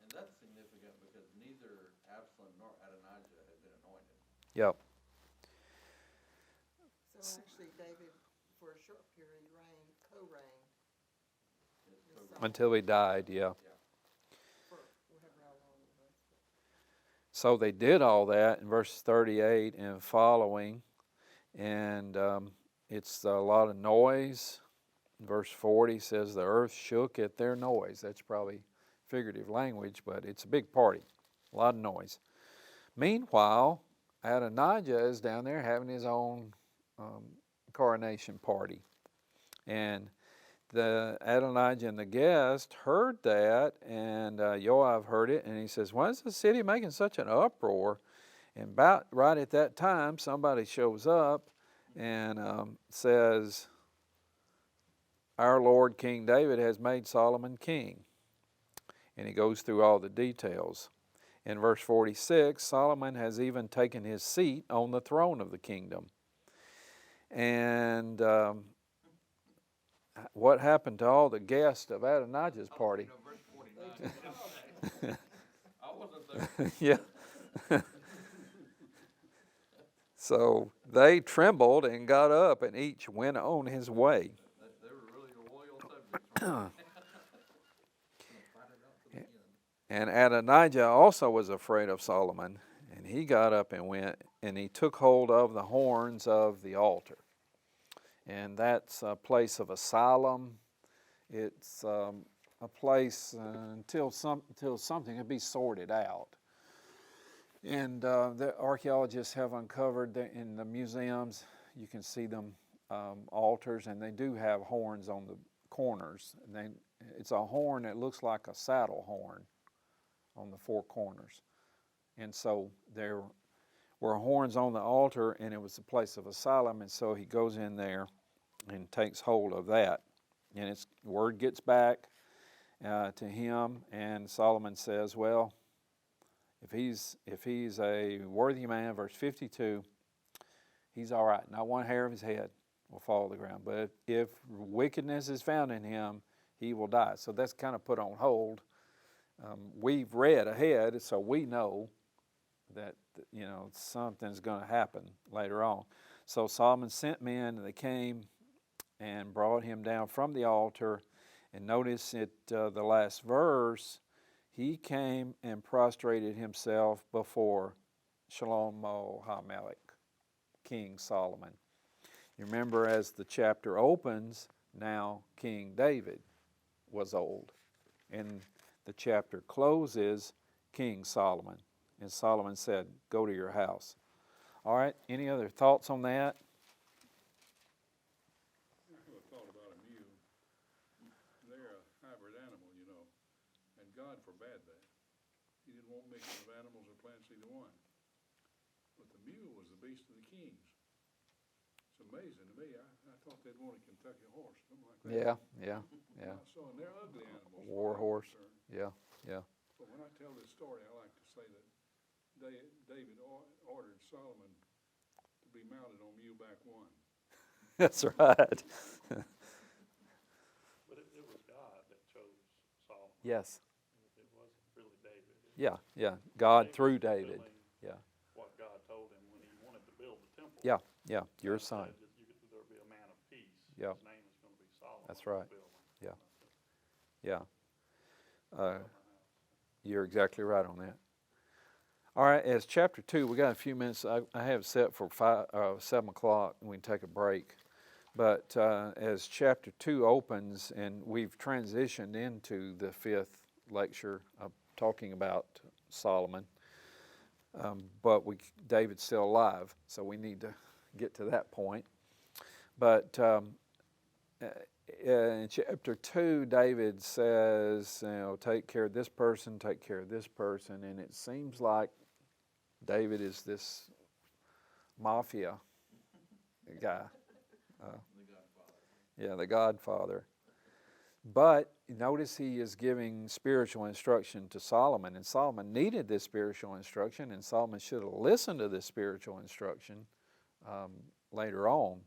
And that's significant because neither Absalom nor Adonijah had been anointed. Yep. So actually, David, for a short period, co-reigned It's with so- Solomon Until he died, yeah. for however how long it was. So they did all that in verses 38 and following, and it's a lot of noise. Verse 40 says the earth shook at their noise. That's probably figurative language, but it's a big party, a lot of noise. Meanwhile, Adonijah is down there having his own coronation party, and the Adonijah and the guest heard that, and Joab heard it, and he says, "Why is the city making such an uproar?" And about right at that time, somebody shows up and says, "Our Lord King David has made Solomon king." And he goes through all the details. In verse 46, Solomon has even taken his seat on the throne of the kingdom. And what happened to all the guests of Adonijah's party? You know, verse 49. I wasn't there. Yeah. So they trembled and got up, and each went on his way. They were really loyal subjects. Weren't they? Fight it out to the end. And Adonijah also was afraid of Solomon, and he got up and went, and he took hold of the horns of the altar. And that's a place of asylum. It's a place until something can be sorted out. And the archaeologists have uncovered in the museums, you can see them altars, and they do have horns on the corners. And it's a horn that looks like a saddle horn on the four corners. And so there were horns on the altar, and it was a place of asylum, and so he goes in there and takes hold of that. And word gets back to him, and Solomon says, well, if he's a worthy man, verse 52, he's all right. Not one hair of his head will fall to the ground. But if wickedness is found in him, he will die. So that's kind of put on hold. We've read ahead, so we know that something's going to happen later on. So Solomon sent men, and they came and brought him down from the altar. And notice at the last verse, he came and prostrated himself before Shlomo HaMelech, King Solomon. You remember, as the chapter opens, now King David was old. And the chapter closes, King Solomon. And Solomon said, go to your house. All right, any other thoughts on that? I have a thought about a mule. They're a hybrid animal, and God forbade that. He didn't want mixing of animals or plants, either one. But the mule was the beast of the kings. It's amazing to me. I thought they'd want a Kentucky horse, something like that. Yeah. So, and they're ugly animals. War as far as I'm horse. concerned. Yeah. But when I tell this story, I like to say that David ordered Solomon to be mounted on Mule-back one. That's right. But it was God that chose Solomon. Yes. It wasn't really David. Yeah. God David through was David. fulfilling Yeah. What God told him when he wanted to build the temple. Yeah. Your God son. said that there'll be a man of peace. Yeah. His name is going to be Solomon. That's right. Building. Yeah. Yeah. You're exactly right on that. All right, as chapter 2, we got a few minutes. I have it set for 7 o'clock, and we can take a break. But as chapter 2 opens, and we've transitioned into the 5th lecture of talking about Solomon, but David's still alive, so we need to get to that point. But in chapter 2, David says, take care of this person, take care of this person, and it seems like David is this mafia guy. The Godfather. But notice he is giving spiritual instruction to Solomon, and Solomon needed this spiritual instruction, and Solomon should have listened to this spiritual instruction later on.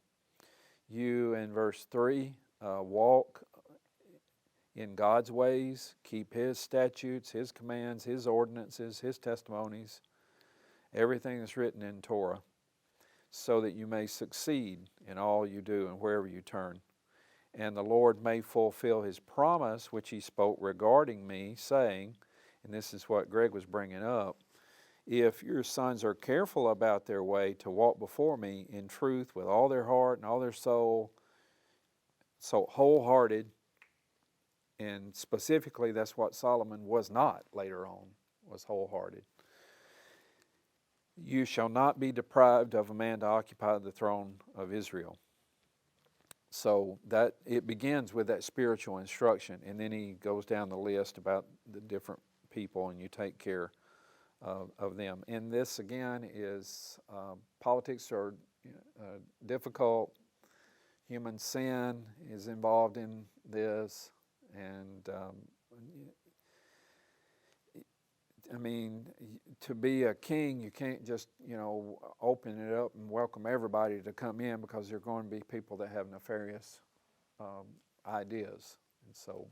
You, in verse 3, walk in God's ways, keep His statutes, His commands, His ordinances, His testimonies, everything that's written in Torah, so that you may succeed in all you do and wherever you turn. And the Lord may fulfill His promise which He spoke regarding me, saying, and this is what Greg was bringing up, if your sons are careful about their way to walk before me in truth with all their heart and all their soul, so wholehearted, and specifically that's what Solomon was not later on, was wholehearted. You shall not be deprived of a man to occupy the throne of Israel. So that it begins with that spiritual instruction, and then he goes down the list about the different people, and you take care of them. And this again is politics are difficult. Human sin is involved in this, and to be a king, you can't just, open it up and welcome everybody to come in, because there are going to be people that have nefarious ideas. And so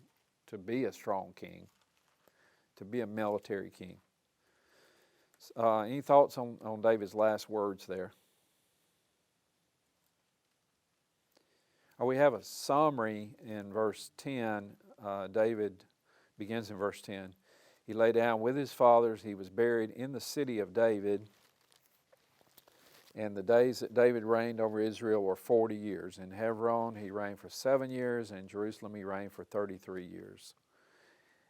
to be a strong king, to be a military king. Any thoughts on David's last words there? We have a summary in verse 10. David begins in verse 10. He lay down with his fathers. He was buried in the city of David. And the days that David reigned over Israel were 40 years. In Hebron he reigned for 7 years. And in Jerusalem he reigned for 33 years.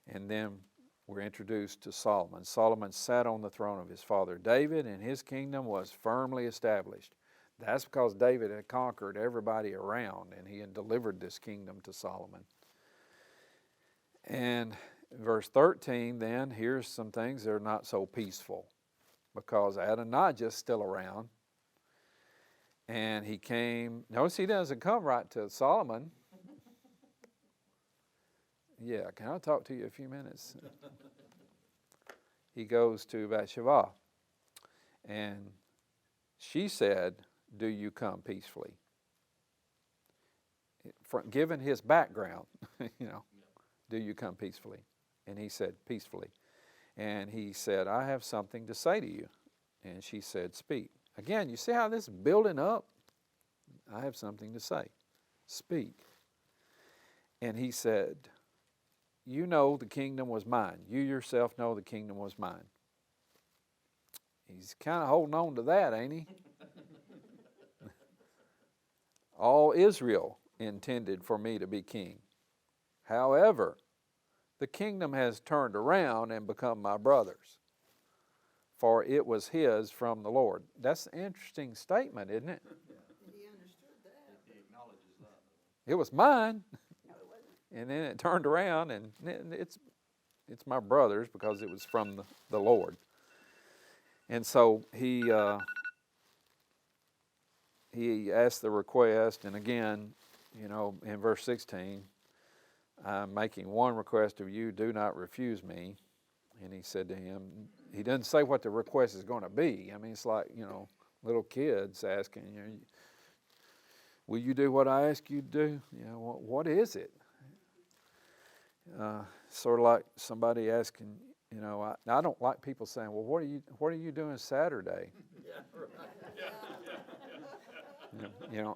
And then we're introduced to Solomon. Solomon sat on the throne of his father David, and his kingdom was firmly established. That's because David had conquered everybody around, and he had delivered this kingdom to Solomon. And verse 13, then, here's some things that are not so peaceful, because Adonijah's still around. And he came, notice he doesn't come right to Solomon. Yeah, can I talk to you a few minutes? He goes to Bathsheba, and she said, do you come peacefully? Given his background, do you come peacefully? And he said, peacefully. And he said, I have something to say to you. And she said, speak. Again, you see how this is building up? I have something to say. Speak. And he said, you know the kingdom was mine. You yourself know the kingdom was mine. He's kind of holding on to that, ain't he? All Israel intended for me to be king. However, the kingdom has turned around and become my brother's, for it was his from the Lord. That's an interesting statement, isn't it? He understood that. He acknowledges that. It was mine, and then it turned around, and it's my brother's because it was from the Lord. And so he asked the request, and again, in verse 16, I'm making one request of you, do not refuse me. And he said to him, he doesn't say what the request is going to be. I mean, it's like, little kids asking, will you do what I ask you to do? What is it? Sort of like somebody asking, I don't like people saying, well, what are you doing Saturday?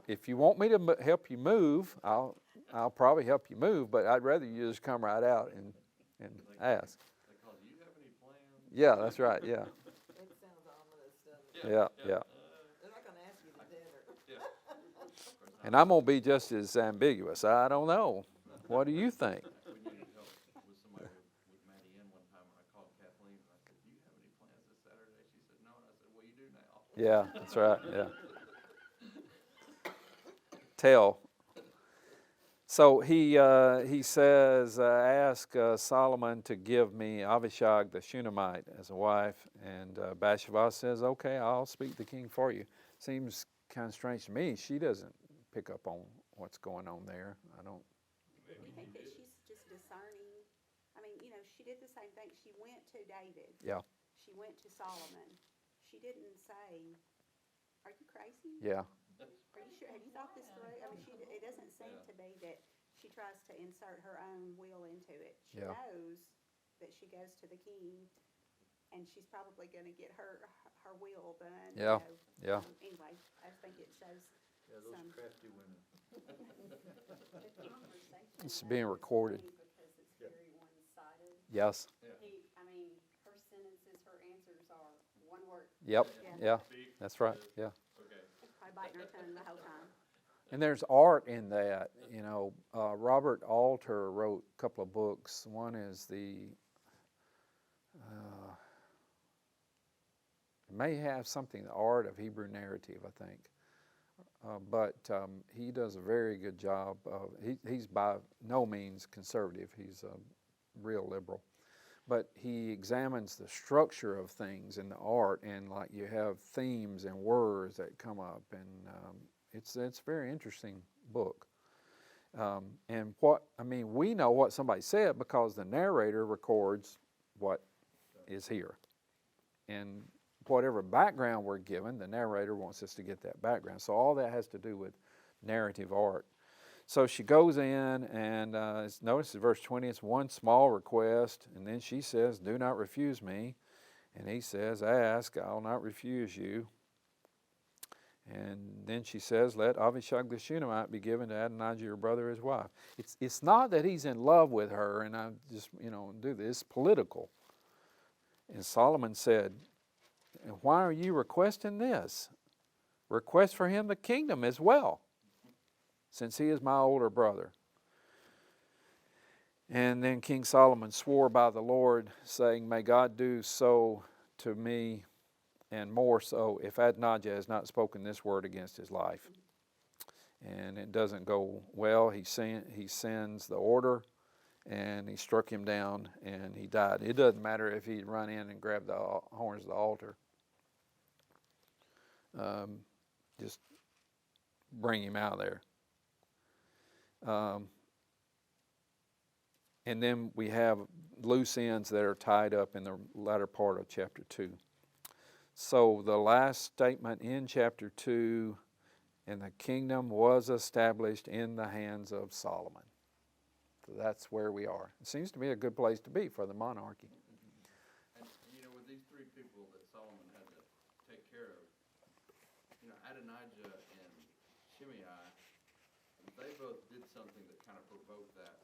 If you want me to help you move, I'll probably help you move, but I'd rather you just come right out and ask. They call, do you have any plans? Yeah, that's right, yeah. It sounds ominous, doesn't it? Yeah. They're not gonna ask you to dinner. Yeah. And I'm going to be just as ambiguous. I don't know. What do you think? We needed help with somebody with Maddie Ann one time, and I called Kathleen, and I said, do you have any plans this Saturday? She said, no, and I said, well, you do now. Yeah, that's right, yeah. Tell. So he says, ask Solomon to give me Abishag the Shunammite as a wife. And Bathsheba says, okay, I'll speak to the king for you. Seems kind of strange to me. She doesn't pick up on what's going on there. I don't. I think that she's just discerning. I mean, she did the same thing. She went to David. Yeah. She went to Solomon. She didn't say, are you crazy? Yeah. Are you sure? Have you thought this through? I mean, it doesn't seem to be that she tries to insert her own will into it. She Yeah. knows that she goes to the king, and she's probably going to get her will done. Yeah, yeah. Anyway, I think it shows Yeah, those some. crafty women. The conversation It's being though, is recorded. funny because it's Yeah. very one-sided. Yes. Her sentences, her answers are one word. Yep. Yeah. Yeah. That's right. Yeah. Okay. Probably biting her tongue the whole time. And there's art in that. Robert Alter wrote a couple of books. One is it may have something, the art of Hebrew narrative, I think. But he does a very good job. He's by no means conservative. He's a real liberal. But he examines the structure of things in the art, and like you have themes and words that come up, and it's a very interesting book. And we know what somebody said because the narrator records what is here. And whatever background we're given, the narrator wants us to get that background. So all that has to do with narrative art. So she goes in, and notice in verse 20, it's one small request, and then she says, do not refuse me. And he says, ask, I'll not refuse you. And then she says, let Abishag the Shunammite be given to Adonijah your brother his wife. It's not that he's in love with her, and I just, do this. It's political. And Solomon said, why are you requesting this? Request for him the kingdom as well, since he is my older brother. And then King Solomon swore by the Lord, saying, may God do so to me, and more so, if Adonijah has not spoken this word against his life. And it doesn't go well. He sends the order, and he struck him down, and he died. It doesn't matter if he'd run in and grabbed the horns of the altar. Just bring him out of there. And then we have loose ends that are tied up in the latter part of chapter 2. So the last statement in chapter 2, and the kingdom was established in the hands of Solomon. So that's where we are. It seems to be a good place to be for the monarchy. And with these three people that Solomon had to take care of, Adonijah and Shimei, they both did something that kind of provoked that,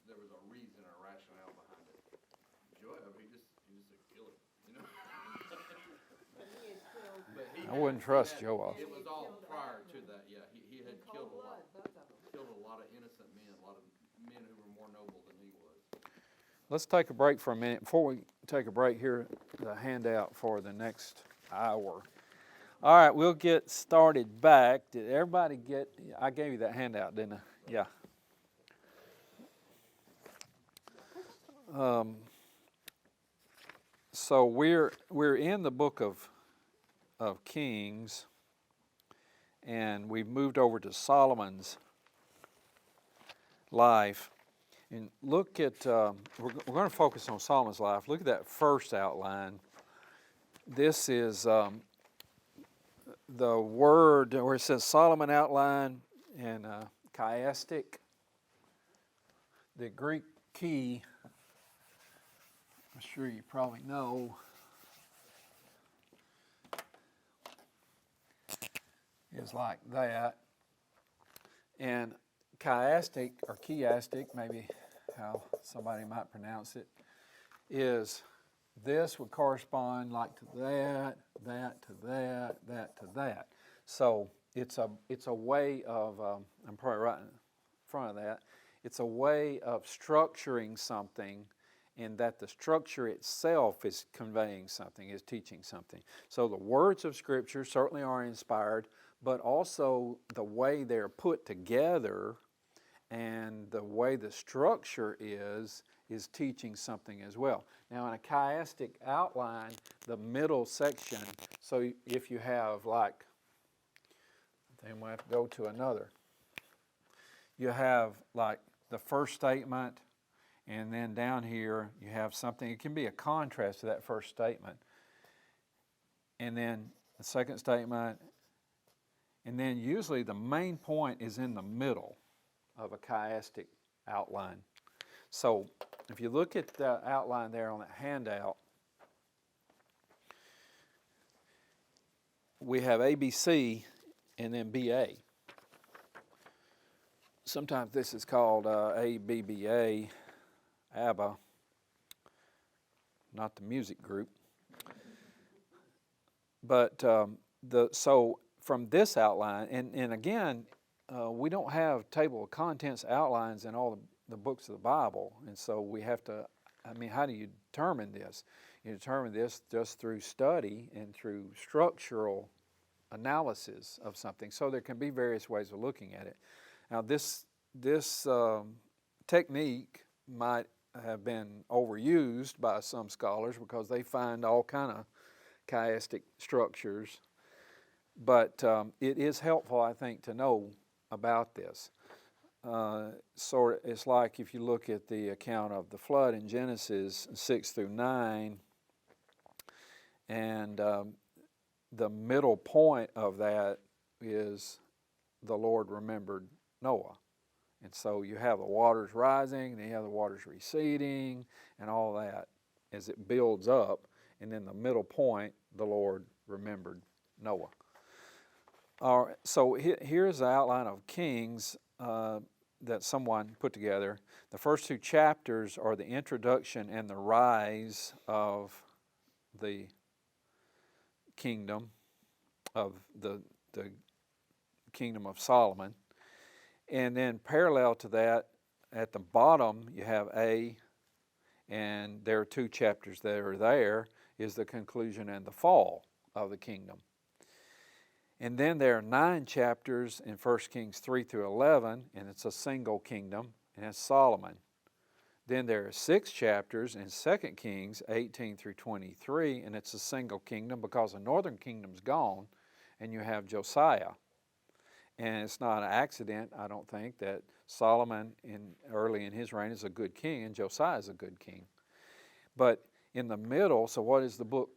there was a reason or rationale behind it. Joab, he just said, kill him, But I wouldn't trust Joab. It was all prior to that, yeah. He had killed Cold blood, both of them. a lot of innocent men, a lot of men who were more noble than he was. Let's take a break for a minute. Before we take a break, here, the handout for the next hour. All right, we'll get started back. Did everybody get, I gave you that handout, didn't I? Yeah. So we're in the book of Kings, and we've moved over to Solomon's life. And look at, we're going to focus on Solomon's life. Look at that first outline. This is the word where it says Solomon outline and chiastic. The Greek key, I'm sure you probably know, is like that. And chiastic, or chiastic, maybe how somebody might pronounce it, is this would correspond like to that, that to that, that to that. So it's a way of, I'm probably right in front of that, it's a way of structuring something, in that the structure itself is conveying something, is teaching something. So the words of Scripture certainly are inspired, but also the way they're put together and the way the structure is teaching something as well. Now in a chiastic outline, the middle section, so if you have like, then we'll have to go to another. You have like the first statement, and then down here you have something, it can be a contrast to that first statement. And then the second statement, and then usually the main point is in the middle of a chiastic outline. So if you look at the outline there on that handout, we have ABC and then BA. Sometimes this is called ABBA, ABBA, not the music group. But so from this outline, and again, we don't have table of contents outlines in all the books of the Bible, and so we have to, I mean, how do you determine this? You determine this just through study and through structural analysis of something. So there can be various ways of looking at it. Now this technique might have been overused by some scholars because they find all kind of chiastic structures, but it is helpful, I think, to know about this. It's like if you look at the account of the flood in Genesis 6 through 9, and the middle point of that is the Lord remembered Noah. And so you have the waters rising, and you have the waters receding, and all that as it builds up. And then the middle point, the Lord remembered Noah. All right, so here's the outline of Kings that someone put together. The first two chapters are the introduction and the rise of the kingdom, of the kingdom of Solomon. And then parallel to that, at the bottom, you have A, and there are two chapters that are there, is the conclusion and the fall of the kingdom. And then there are 9 chapters in 1 Kings 3 through 11, and it's a single kingdom, and it's Solomon. Then there are 6 chapters in 2 Kings 18 through 23, and it's a single kingdom because the northern kingdom's gone, and you have Josiah. And it's not an accident, I don't think, that Solomon early in his reign is a good king, and Josiah is a good king. But in the middle, so what is the book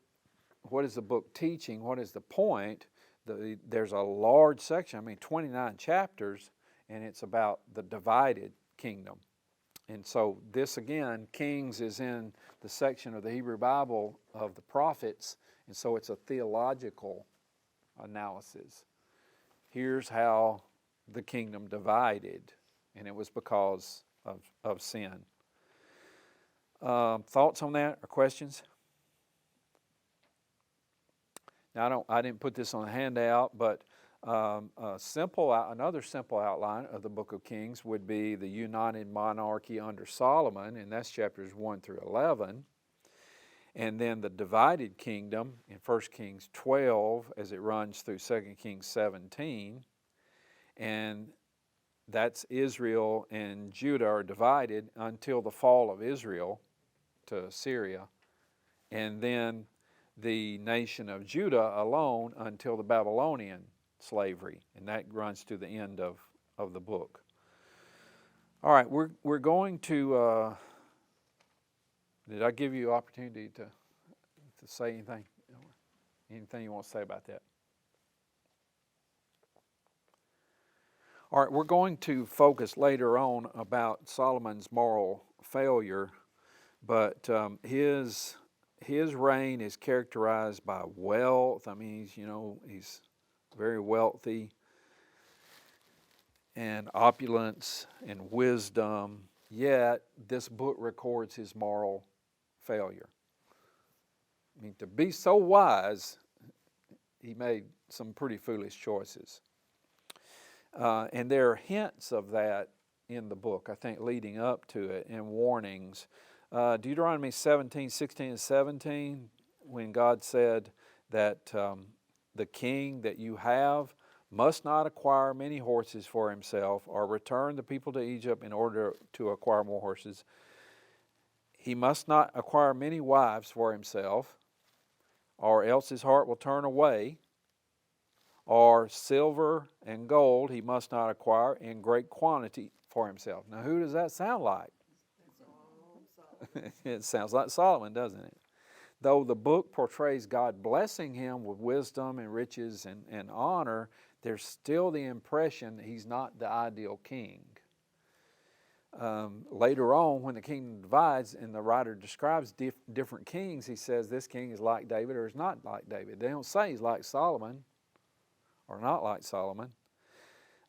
teaching? What is the point? There's a large section, 29 chapters, and it's about the divided kingdom. And so this, again, Kings is in the section of the Hebrew Bible of the prophets, and so it's a theological analysis. Here's how the kingdom divided, and it was because of sin. Thoughts on that or questions? Now, I didn't put this on the handout, but another simple outline of the Book of Kings would be the united monarchy under Solomon, and that's chapters 1 through 11. And then the divided kingdom in 1 Kings 12 as it runs through 2 Kings 17. And that's Israel and Judah are divided until the fall of Israel to Syria. And then the nation of Judah alone until the Babylonian slavery. And that runs to the end of the book. All right, we're going to, did I give you opportunity to say anything? Anything you want to say about that? All right, we're going to focus later on about Solomon's moral failure, but his reign is characterized by wealth. I mean, he's very wealthy, and opulence and wisdom, yet this book records his moral failure. I mean, to be so wise, he made some pretty foolish choices. And there are hints of that in the book, I think, leading up to it, and warnings. Deuteronomy 17, 16, and 17, when God said that the king that you have must not acquire many horses for himself or return the people to Egypt in order to acquire more horses. He must not acquire many wives for himself, or else his heart will turn away. Or silver and gold he must not acquire in great quantity for himself. Now, who does that sound like? It sounds like Solomon, doesn't it? Though the book portrays God blessing him with wisdom and riches and honor, there's still the impression that he's not the ideal king. Later on, when the kingdom divides and the writer describes different kings, he says this king is like David or is not like David. They don't say he's like Solomon or not like Solomon.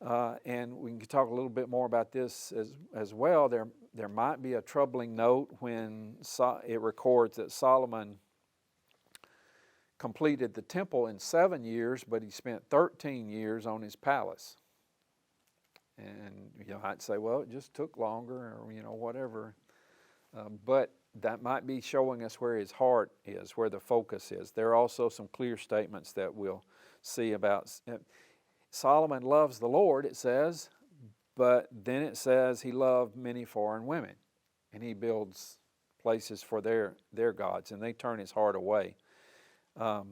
And we can talk a little bit more about this as well. There might be a troubling note when it records that Solomon completed the temple in 7 years, but he spent 13 years on his palace. And I'd say, well, it just took longer, or whatever. But that might be showing us where his heart is, where the focus is. There are also some clear statements that we'll see about. Solomon loves the Lord, it says, but then it says he loved many foreign women, and he builds places for their gods, and they turn his heart away. All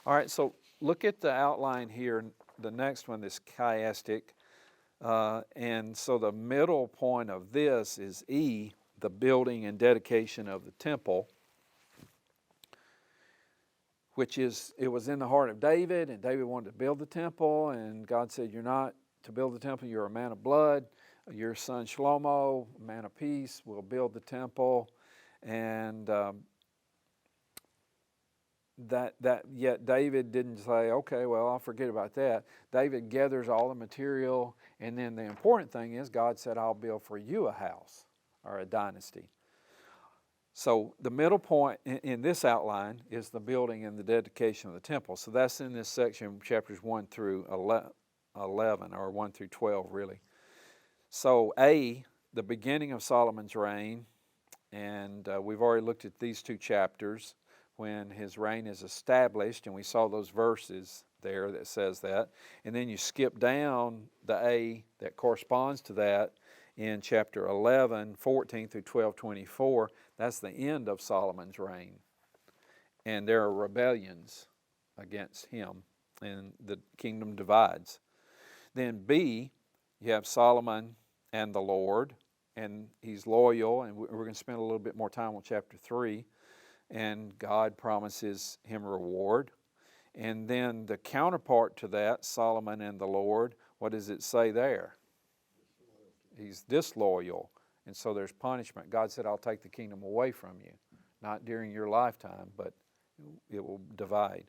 right, so look at the outline here. The next one is chiastic. And so the middle point of this is E, the building and dedication of the temple, which it was in the heart of David, and David wanted to build the temple, and God said, you're not to build the temple, you're a man of blood. Your son Shlomo, a man of peace, will build the temple. And yet David didn't say, okay, well, I'll forget about that. David gathers all the material, and then the important thing is God said, I'll build for you a house or a dynasty. So the middle point in this outline is the building and the dedication of the temple. So that's in this section, chapters 1 through 11, or 1 through 12, really. So A, the beginning of Solomon's reign, and we've already looked at these two chapters when his reign is established, and we saw those verses there that says that. And then you skip down the A that corresponds to that in chapter 11, 14 through 12:24. That's the end of Solomon's reign. And there are rebellions against him, and the kingdom divides. Then B, you have Solomon and the Lord, and he's loyal, and we're going to spend a little bit more time on chapter 3. And God promises him a reward. And then the counterpart to that, Solomon and the Lord, what does it say there? He's disloyal, and so there's punishment. God said, I'll take the kingdom away from you. Not during your lifetime, but it will divide.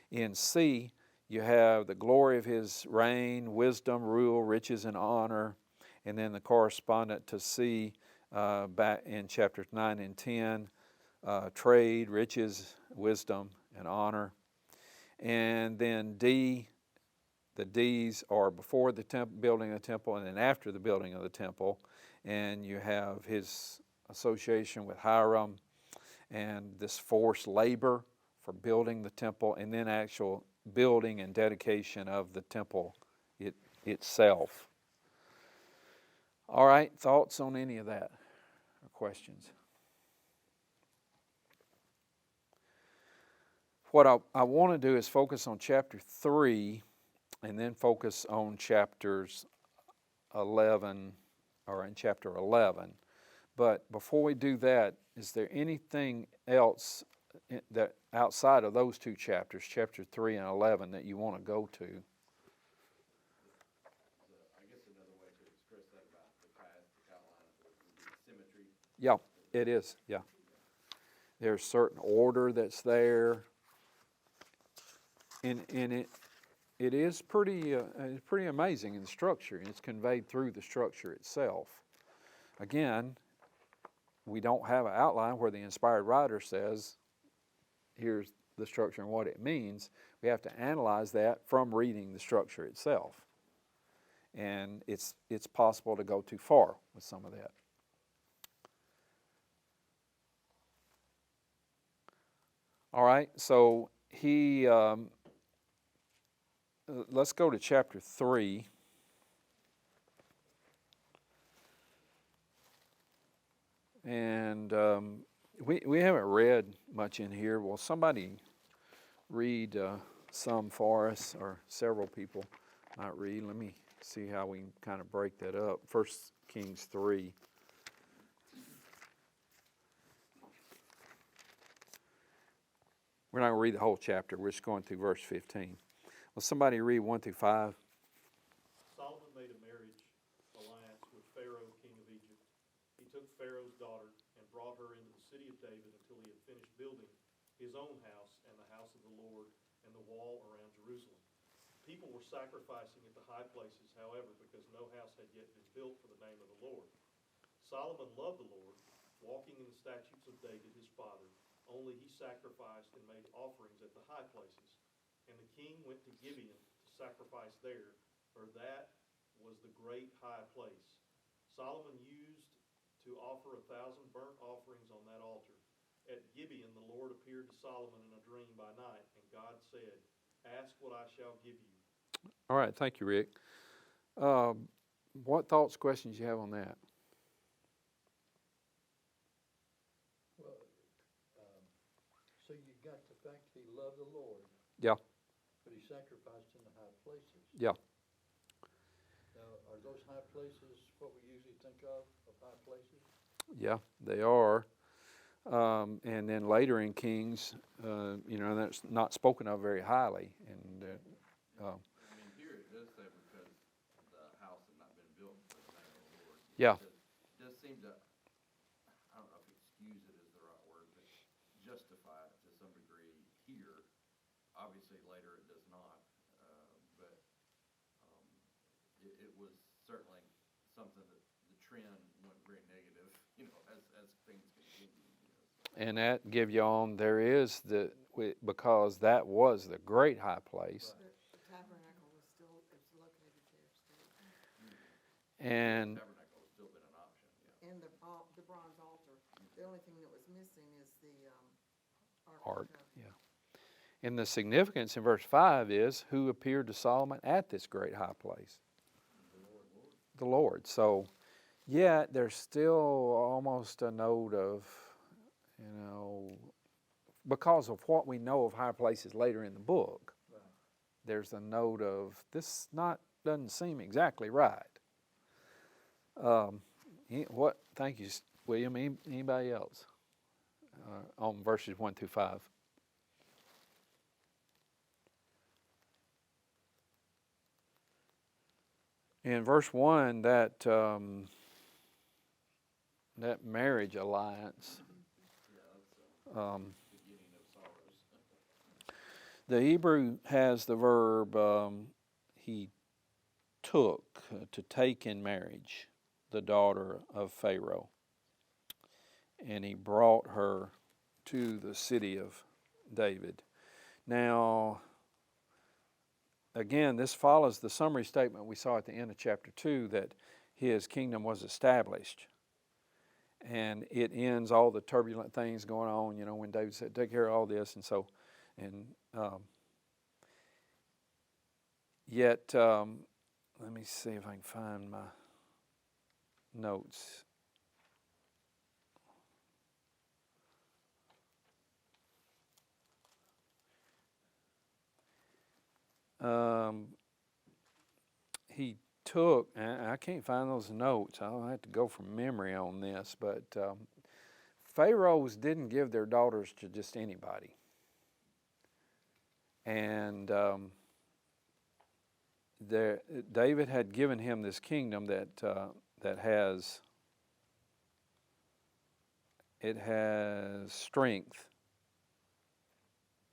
In C, you have the glory of his reign, wisdom, rule, riches, and honor. And then the correspondent to C back in chapters 9 and 10, trade, riches, wisdom, and honor. And then D, the D's are before the building of the temple and then after the building of the temple. And you have his association with Hiram and this forced labor for building the temple, and then actual building and dedication of the temple itself. All right, thoughts on any of that or questions? What I want to do is focus on chapter 3 and then focus on chapters 11 or in chapter 11. But before we do that, is there anything else that outside of those two chapters, chapter 3 and 11, that you want to go to? I guess another way to express that about the past outline would be symmetry. Yeah, it is, yeah. There's certain order that's there. And it is pretty amazing in the structure, and it's conveyed through the structure itself. Again, we don't have an outline where the inspired writer says, here's the structure and what it means. We have to analyze that from reading the structure itself. And it's possible to go too far with some of that. All right, so let's go to chapter 3. And we haven't read much in here. Will somebody read some for us, or several people might read? Let me see how we can kind of break that up. 1 Kings 3. We're not going to read the whole chapter. We're just going through verse 15. Will somebody read 1 through 5? Solomon made a marriage alliance with Pharaoh, king of Egypt. He took Pharaoh's daughter and brought her into the city of David until he had finished building his own house and the house of the Lord and the wall around Jerusalem. People were sacrificing at the high places, however, because no house had yet been built for the name of the Lord. Solomon loved the Lord, walking in the statutes of David his father. Only he sacrificed and made offerings at the high places. And the king went to Gibeon to sacrifice there, for that was the great high place. Solomon used to offer 1,000 burnt offerings on that altar. At Gibeon the Lord appeared to Solomon in a dream by night, and God said, "Ask what I shall give you." All right, thank you, Rick. What thoughts, questions you have on that? Well, so you got the fact he loved the Lord. Yeah. But he sacrificed in the high places. Yeah. Now, are those high places what we usually think of high places? Yeah, they are. And then later in Kings, that's not spoken of very highly. And I mean, here it does say because the house had not been built for the name of the Lord. Yeah. It does seem to, I don't know if excuse it is the right word, but justify it to some degree here. Obviously, later it does not, but it was certainly something that the trend went very negative, as things continued. and that give you on, there is because that was the great high place. The tabernacle was it's located there still. And Tabernacle has still been an option, yeah. And the bronze altar. The only thing that was missing is the Ark, yeah. And the significance in verse 5 is who appeared to Solomon at this great high place? The Lord. So, yet there's still almost a note of, because of what we know of high places later in the book, Right. there's a note of this doesn't seem exactly right. Thank you, William. Anybody else on verses 1 through 5? In verse 1, that marriage alliance, Beginning of sorrows. the Hebrew has the verb he took, to take in marriage the daughter of Pharaoh, and he brought her to the city of David. Now, again, this follows the summary statement we saw at the end of chapter 2 that his kingdom was established. And it ends all the turbulent things going on, when David said, take care of all this. And so, yet, let me see if I can find my notes. He took, and I can't find those notes, I'll have to go from memory on this, but Pharaohs didn't give their daughters to just anybody. And David had given him this kingdom that has strength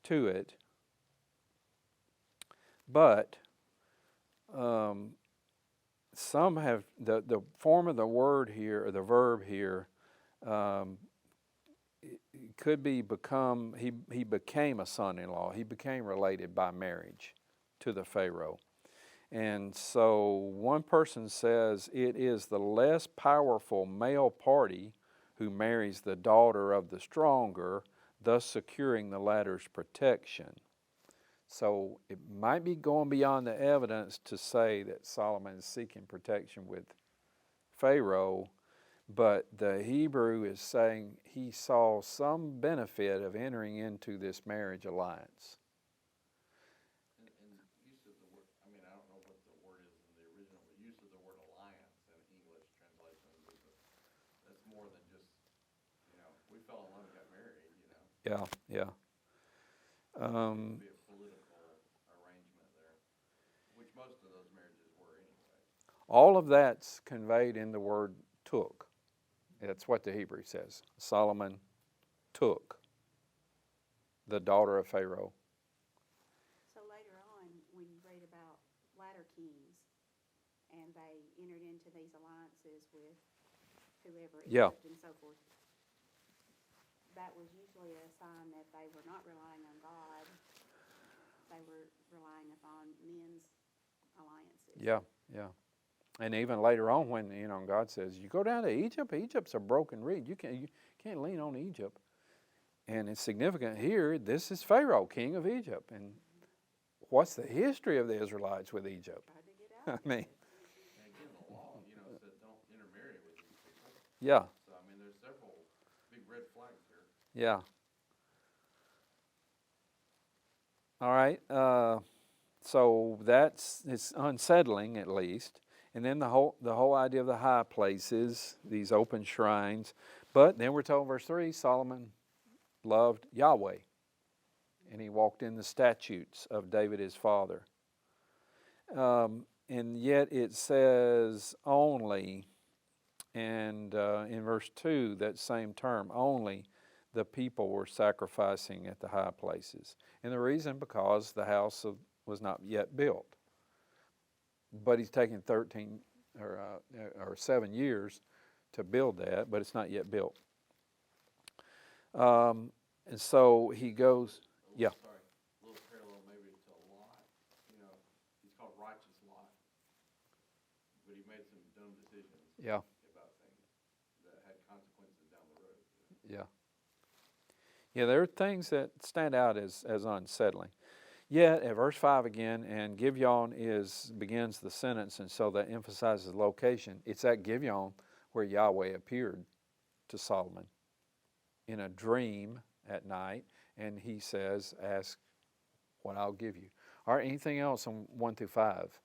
to it, but some have the form of the word here, or the verb here, it could be become. He became a son-in-law. He became related by marriage to the Pharaoh. And so one person says it is the less powerful male party who marries the daughter of the stronger, thus securing the latter's protection. So it might be going beyond the evidence to say that Solomon is seeking protection with Pharaoh, but the Hebrew is saying he saw some benefit of entering into this marriage alliance. And use of the word, I mean, I don't know what the word is in the original, but use of the word alliance in English translation, that's more than just, we fell in love and got married, Yeah, yeah. Could be a political arrangement there, which most of those marriages were anyway. All of that's conveyed in the word took. That's what the Hebrew says. Solomon took the daughter of Pharaoh. So later on, when you read about latter kings, and they entered into these alliances with whoever, Yeah. Egypt and so forth, that was usually a sign that they were not relying on God. They were relying upon men's alliances. Yeah, yeah. And even later on when, God says, you go down to Egypt, Egypt's a broken reed. You can't lean on Egypt. And it's significant here, this is Pharaoh, king of Egypt. And what's the history of the Israelites with Egypt? Tried to get out. I mean, And again, the law, said don't intermarry with these people. yeah, So, I mean, there's several big red flags here. yeah. All right, so it's unsettling at least. And then the whole idea of the high places, these open shrines. But then we're told in verse 3, Solomon loved Yahweh, and he walked in the statutes of David his father. And yet it says only, and in verse 2, that same term, only, the people were sacrificing at the high places. And the reason, because the house was not yet built. But he's taken 13 or 7 years to build that, but it's not yet built. And so he goes, yeah. Sorry, a little parallel maybe to Lot. He's called righteous Lot. But he made some dumb decisions Yeah. about things that had consequences down the road. Yeah. Yeah, there are things that stand out as unsettling. Yet, at verse 5 again, and Gibeon begins the sentence, and so that emphasizes location. It's at Gibeon where Yahweh appeared to Solomon in a dream at night, and he says, ask what I'll give you. All right, anything else on 1 through 5?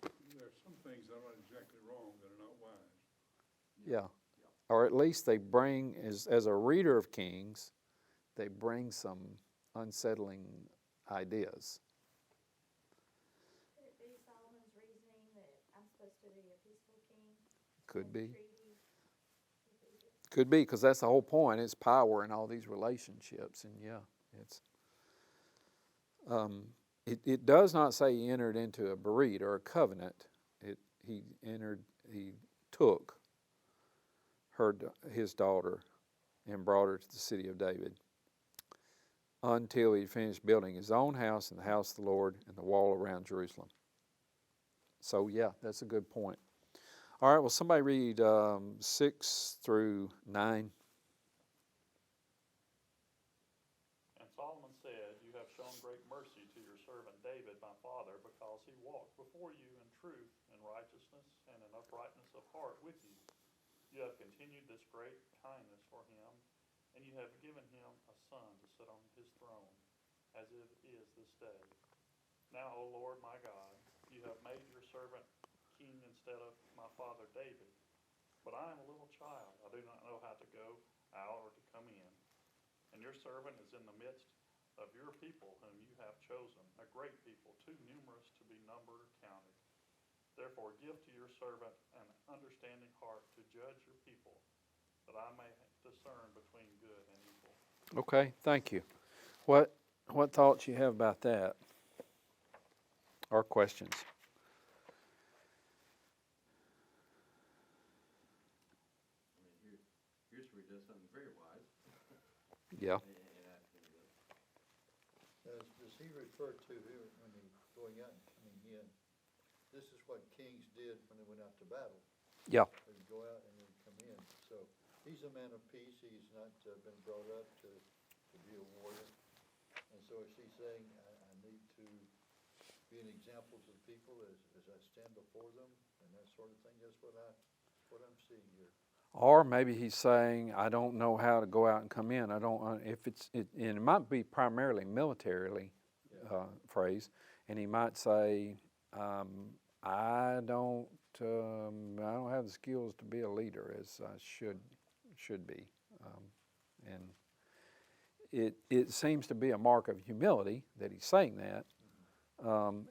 There are some things that are not exactly wrong that are not wise. Yeah. Or at least they bring, as a reader of Kings, they bring some unsettling ideas. Could it be Solomon's reasoning that I'm supposed to be a peaceful king? Could be. Treaty with Egypt? Could be, because that's the whole point. It's power in all these relationships. And yeah, it's it does not say he entered into a beread or a covenant. He took his daughter and brought her to the city of David until he finished building his own house and the house of the Lord and the wall around Jerusalem. So yeah, that's a good point. All right, well, somebody read 6 through 9. And Solomon said, you have shown great mercy to your servant David, my father, because he walked before you in truth and righteousness and in uprightness of heart with you. You have continued this great kindness for him, and you have given him a son to sit on his throne, as it is this day. Now, O Lord my God, you have made your servant king instead of my father David. But I am a little child. I do not know how to go out or to come in. And your servant is in the midst of your people whom you have chosen, a great people, too numerous to be numbered or counted. Therefore give to your servant an understanding heart to judge your people, that I may discern between good and evil. Okay, thank you. What thoughts you have about that? Or questions? I mean, here's where he does something very wise. Yeah. And asking this. Does he refer to here when he going out, this is what kings did when they went out to battle. Yeah. They'd go out and then come in. So he's a man of peace. He's not been brought up to be a warrior. And so is he saying, I need to be an example to the people as I stand before them and that sort of thing? That's what I'm seeing here. Or maybe he's saying, I don't know how to go out and come in. I don't, if and it might be primarily militarily phrase, and he might say, I don't have the skills to be a leader as I should be, and it seems to be a mark of humility that he's saying that,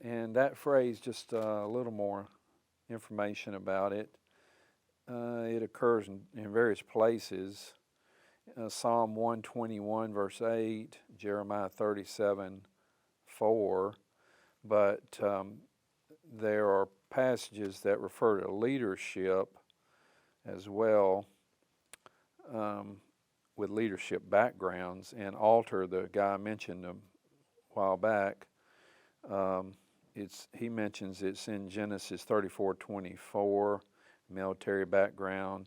and that phrase, just a little more information about it. It occurs in various places. Psalm 121 verse 8, Jeremiah 37:4, but there are passages that refer to leadership as well, with leadership backgrounds. And Alter, the guy I mentioned a while back, he mentions it's in Genesis 34:24, military background.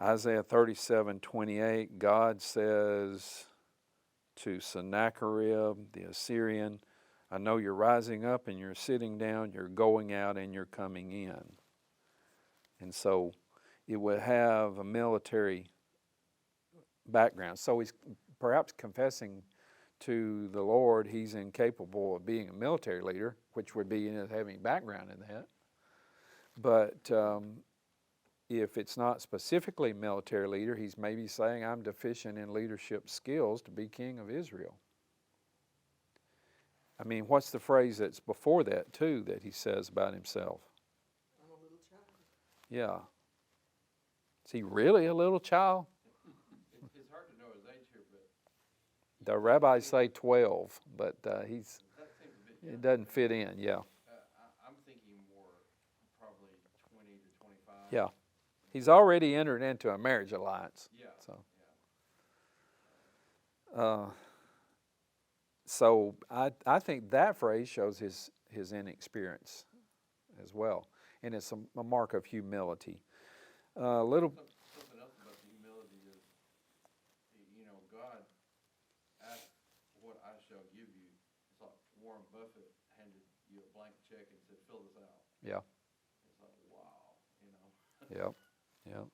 Isaiah 37:28, God says to Sennacherib, the Assyrian, I know you're rising up and you're sitting down, you're going out and you're coming in. And so it would have a military background. So he's perhaps confessing to the Lord he's incapable of being a military leader, which would be having background in that. But if it's not specifically military leader, he's maybe saying I'm deficient in leadership skills to be king of Israel. I mean, what's the phrase that's before that too that he says about himself? I'm a little child. Yeah. Is he really a little child? It's hard to know his age here, but The rabbis say 12, but that seems a bit young. it doesn't fit in, yeah. I'm thinking more probably 20 to 25. Yeah. He's already entered into a marriage alliance. Yeah. So. Yeah. So I think that phrase shows his inexperience as well, and it's a mark of humility. Something else about the humility is, God asked, "What I shall give you." It's like Warren Buffett handed you a blank check and said, "Fill this out." Yeah. It's like, wow, Yep. Yep.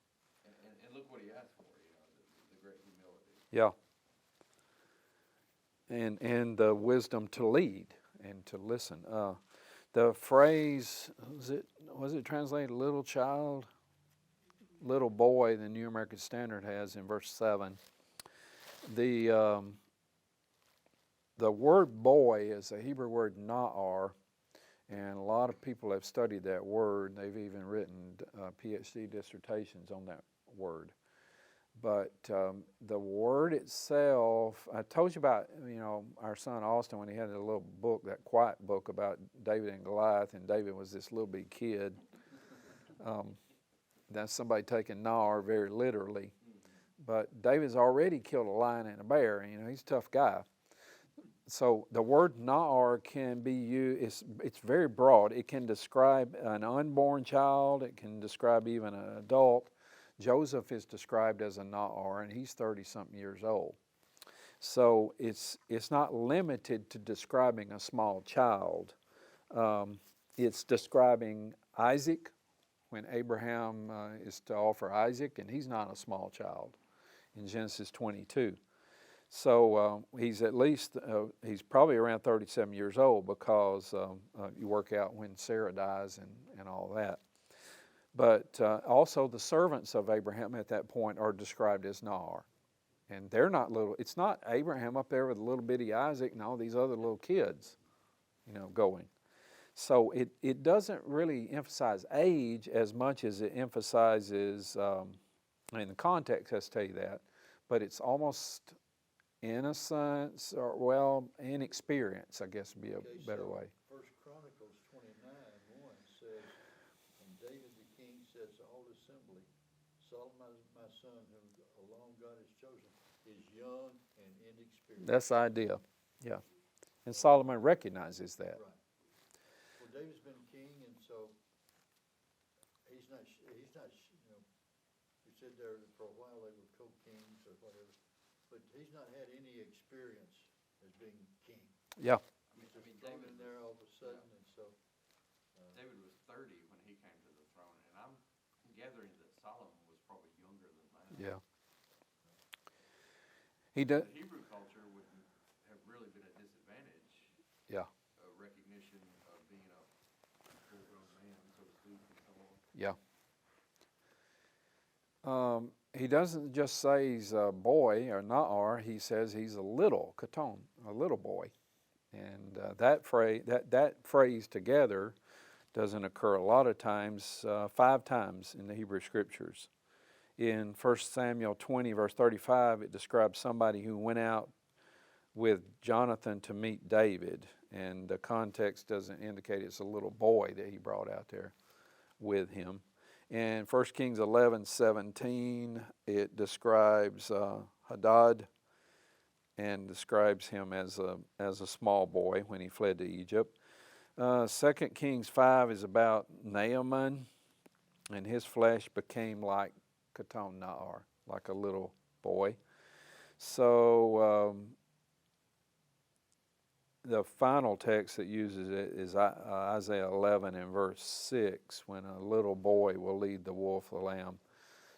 And look what he asked for, the great humility. Yeah. And the wisdom to lead and to listen. The phrase, was it translated little child? Little boy, the New American Standard has in verse 7. The word boy is a Hebrew word na'ar, and a lot of people have studied that word. They've even written PhD dissertations on that word. But the word itself, I told you about, our son Austin when he had a little book, that quiet book about David and Goliath, and David was this little bitty kid. That's somebody taking Nar very literally. But David's already killed a lion and a bear, he's a tough guy. So the word Nar can be used, it's very broad. It can describe an unborn child, it can describe even an adult. Joseph is described as a Na'ar, and he's 30-something years old. So it's not limited to describing a small child. It's describing Isaac, when Abraham is to offer Isaac, and he's not a small child in Genesis 22. So he's he's probably around 37 years old, because you work out when Sarah dies and all that. But also the servants of Abraham at that point are described as Nahor. And they're not little, it's not Abraham up there with little bitty Isaac and all these other little kids, going. So it doesn't really emphasize age as much as it emphasizes, and the context has to tell you that, but it's almost innocence or, inexperience, I guess would be a better way. First Chronicles 29:1 says, and David the king says to all the assembly, Solomon my son, whom alone God has chosen, is young and inexperienced. That's the idea, yeah. And Solomon recognizes that. Right. Well, David's been king, and so he's not, you said there for a while they were co-kings or whatever, but he's not had any experience as being king. Yeah. He's just thrown in there all of a sudden, and so. David was 30 when he came to the throne, and I'm gathering that Solomon was probably younger than that. Yeah. He does. The Hebrew culture would have really been a disadvantage. Yeah. Recognition of being a full-grown man, so to speak, and so on. Yeah. He doesn't just say he's a boy or Nahor. He says he's a little katon, a little boy, and that phrase together doesn't occur a lot of times. 5 times in the Hebrew Scriptures. In 1 Samuel 20, verse 35, it describes somebody who went out with Jonathan to meet David, and the context doesn't indicate it's a little boy that he brought out there with him. In 1 Kings 11:17, it describes Hadad and describes him as a small boy when he fled to Egypt. 2 Kings 5 is about Naaman, and his flesh became like Katon Nahor, like a little boy. So the final text that uses it is Isaiah 11 and verse 6, when a little boy will lead the wolf, the lamb.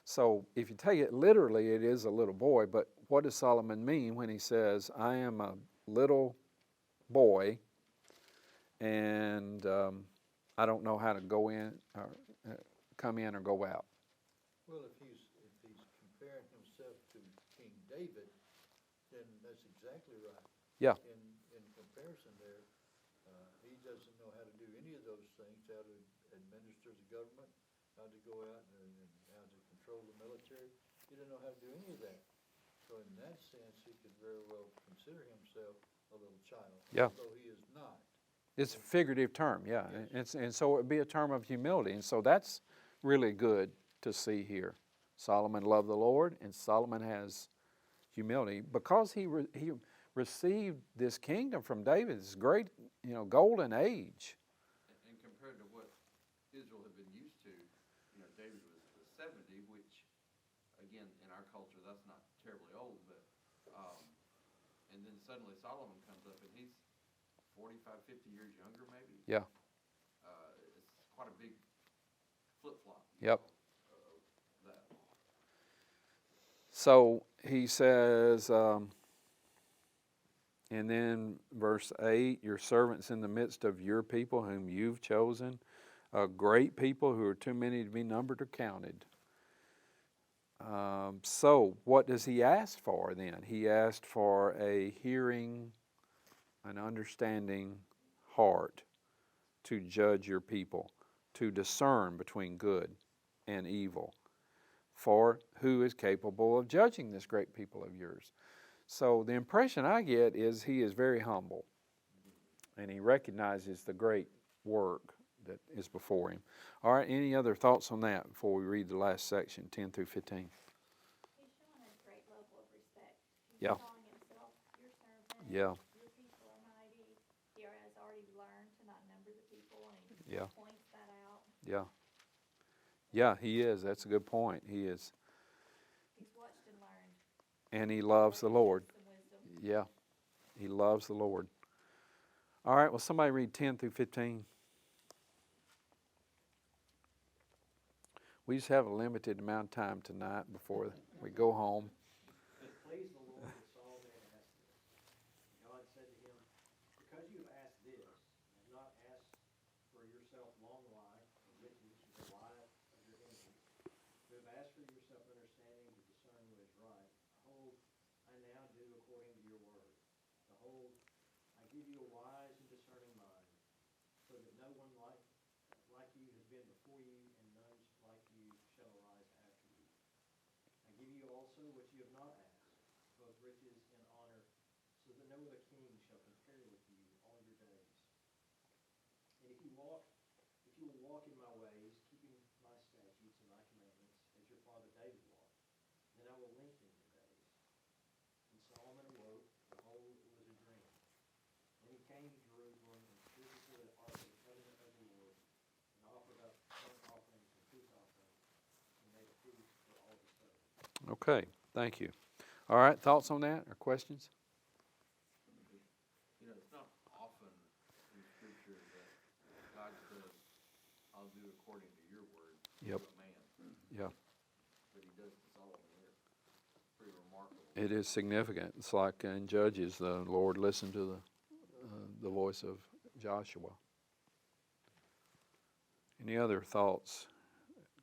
So if you take it literally, it is a little boy, but what does Solomon mean when he says, I am a little boy and I don't know how to go in or come in or go out? Well, if he's comparing himself to King David, then that's exactly right. Yeah. In comparison there, he doesn't know how to do any of those things, how to administer the government, how to go out and how to control the military. He didn't know how to do any of that. So in that sense, he could very well consider himself a little child. Yeah. Although he is not. It's a figurative term, yeah. And so it would be a term of humility. And so that's really good to see here. Solomon loved the Lord, and Solomon has humility because he received this kingdom from David, this great, golden age. And compared to what Israel had been used to, David was 70, which, again, in our culture, that's not terribly old, but, and then suddenly Solomon comes up and he's 45, 50 years younger maybe. Yeah. It's quite a big flip-flop. Yep. That. So he says, and then verse 8, your servants in the midst of your people whom you've chosen, a great people who are too many to be numbered or counted. So what does he ask for then? He asked for a hearing, an understanding heart to judge your people, to discern between good and evil. For who is capable of judging this great people of yours? So the impression I get is he is very humble, and he recognizes the great work that is before him. All right, any other thoughts on that before we read the last section, 10 through 15? He's showing a great level of respect. He's Yeah. calling himself your servant. Yeah. Your people are mighty. He has already learned to not number the people, and he Yeah. points that out. Yeah. Yeah, he is. That's a good point. He is. He's watched and learned. And he loves the Lord. Some wisdom. Yeah. He loves the Lord. All right, well, somebody read 10 through 15. We just have a limited amount of time tonight before we go home. It pleased the Lord that Solomon asked this. God said to him, because you have asked this, and have not asked for yourself long life, or riches, or the life of your behold, I give you a wise and discerning mind, so that no one like you has been before you, and none like you shall arise after you. I give you also what you have not asked, both riches and honor, so that no other king shall compare with you all your days. And if you will walk in my ways, keeping my statutes and my commandments, as your father David walked, then I will lengthen your days. And Solomon awoke, behold, it was a dream. Then he came to Jerusalem and stood before the ark of the covenant of the Lord, and offered up burnt offerings and peace offerings, and made a feast for all the servants. Okay, thank you. All right, thoughts on that or questions? You know, it's not often in Scripture that God says, I'll do according to your word, Yep. to a man. Yeah. But he does to Solomon here. Pretty remarkable. It is significant. It's like in Judges, the Lord listened to the voice of Joshua. Any other thoughts,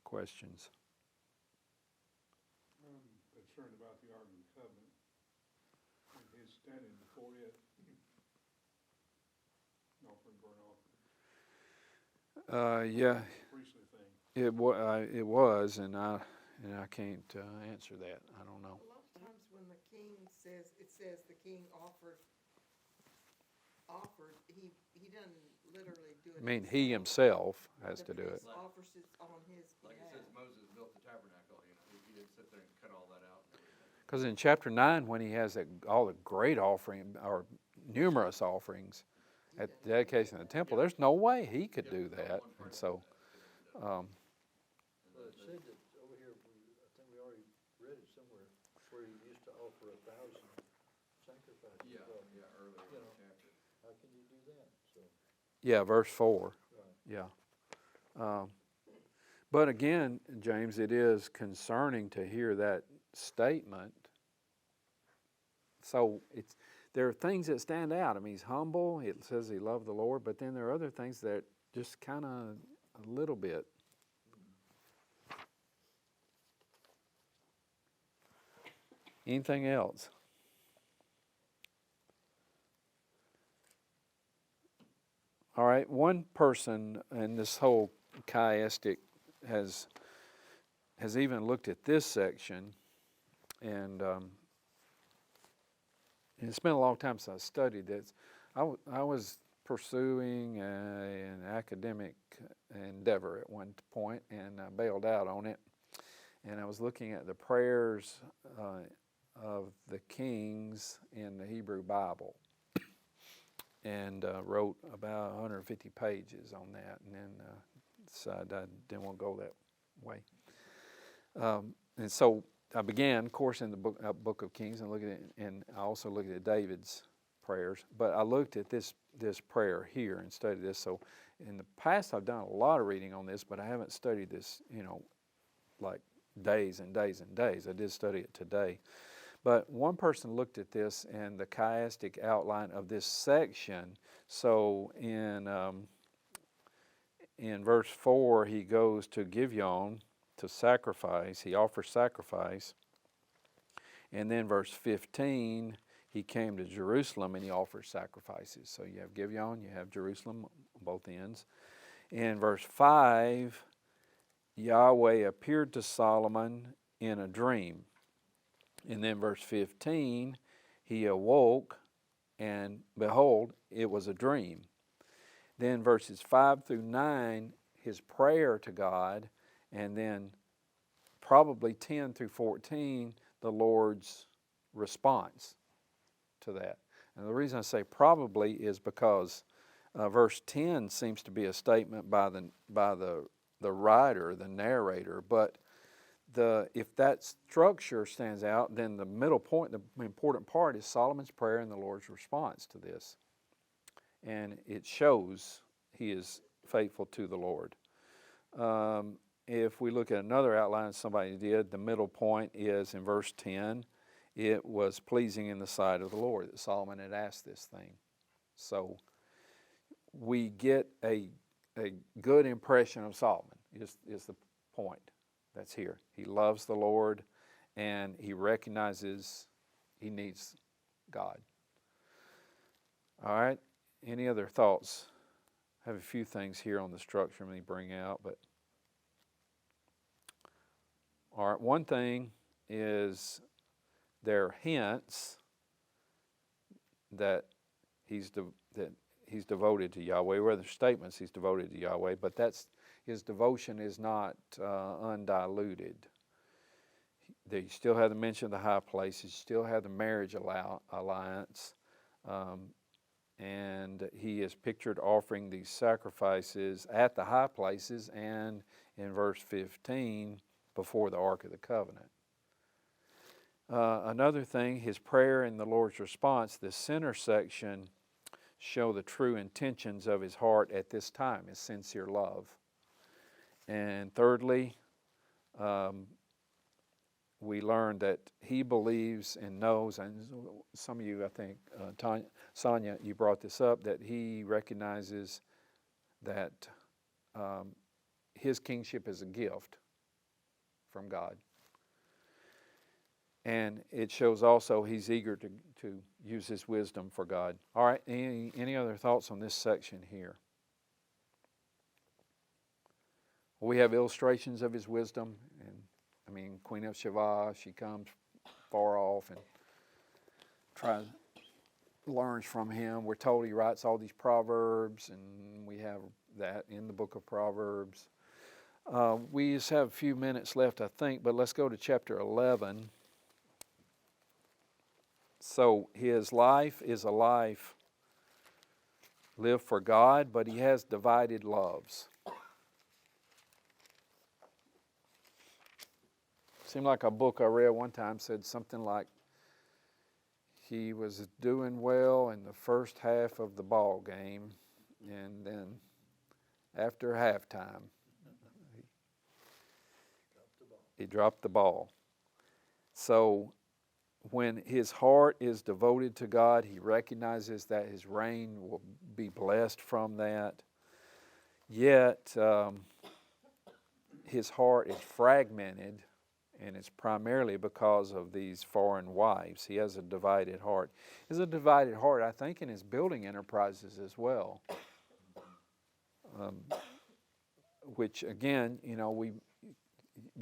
questions? I'm concerned about the Ark of the Covenant, and his standing before it, offering burnt offering, Yeah, priestly thing. it was, and I can't answer that. I don't know. A lot of times when the king says, it says the king offered, he doesn't literally do it. I mean, he himself has to do it. The priest offers it on his Like it says behalf. Moses built the tabernacle, you know, he didn't sit there and cut all that out and everything. Because in chapter 9, when he has all the great offering or numerous offerings at the dedication of the temple, there's no way he could do that. And so, Well, it said that over here, I think we already read it somewhere, where he used to offer 1,000 sacrifices. Yeah, Well, yeah, earlier you in know, the chapter. how can you do that? So, yeah, verse 4. right. Yeah. But again, James, it is concerning to hear that statement. So there are things that stand out. I mean, he's humble. It says he loved the Lord, but then there are other things that just kind of a little bit. Anything else? All right, one person in this whole chiastic has even looked at this section, and it's been a long time since I studied this. I was pursuing an academic endeavor at one point, and I bailed out on it. And I was looking at the prayers of the kings in the Hebrew Bible, and wrote about 150 pages on that, and then decided I didn't want to go that way. And so I began, of course, in the book of Kings, and and I also looked at David's prayers. But I looked at this prayer here and studied this. So in the past, I've done a lot of reading on this, but I haven't studied this, like days and days and days. I did study it today. But one person looked at this and the chiastic outline of this section. So in verse 4, he goes to Gibeon to sacrifice. He offers sacrifice. And then verse 15, he came to Jerusalem and he offers sacrifices. So you have Gibeon, you have Jerusalem on both ends. In verse 5, Yahweh appeared to Solomon in a dream. And then verse 15, he awoke, and behold, it was a dream. Then verses 5 through 9, his prayer to God, and then probably 10 through 14, the Lord's response to that. And the reason I say probably is because verse 10 seems to be a statement by the writer, the narrator, but if that structure stands out, then the middle point, the important part, is Solomon's prayer and the Lord's response to this. And it shows he is faithful to the Lord. If we look at another outline somebody did, the middle point is in verse 10, it was pleasing in the sight of the Lord that Solomon had asked this thing. So we get a good impression of Solomon, is the point that's here. He loves the Lord, and he recognizes he needs God. All right. Any other thoughts? I have a few things here on the structure let me bring out, but all right. One thing is there are hints that he's devoted to Yahweh. Rather statements he's devoted to Yahweh, but his devotion is not undiluted. You still have the mention of the high places. You still have the marriage alliance. And he is pictured offering these sacrifices at the high places and in verse 15 before the Ark of the Covenant. Another thing, his prayer and the Lord's response, the center section show the true intentions of his heart at this time, his sincere love. And thirdly, we learn that he believes and knows, and some of you, I think, Sonia, you brought this up, that he recognizes that his kingship is a gift from God. And it shows also he's eager to use his wisdom for God. All right, any other thoughts on this section here? We have illustrations of his wisdom, and I mean, Queen of Sheba, she comes far off and learns from him. We're told he writes all these proverbs, and we have that in the book of Proverbs. We just have a few minutes left, I think, but let's go to chapter 11. So his life is a life lived for God, but he has divided loves. Seemed like a book I read one time said something like he was doing well in the first half of the ball game, and then after halftime, he dropped the ball. So when his heart is devoted to God, he recognizes that his reign will be blessed from that. Yet his heart is fragmented, and it's primarily because of these foreign wives. He has a divided heart. He has a divided heart, I think, in his building enterprises as well. Which, again, you know, we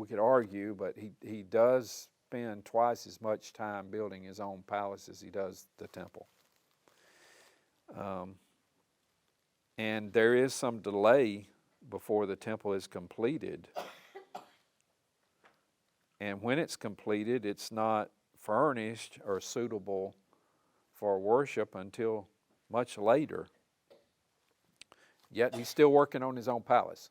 could argue, but he does spend twice as much time building his own palace as he does the temple. And there is some delay before the temple is completed. And when it's completed, it's not furnished or suitable for worship until much later. Yet he's still working on his own palace.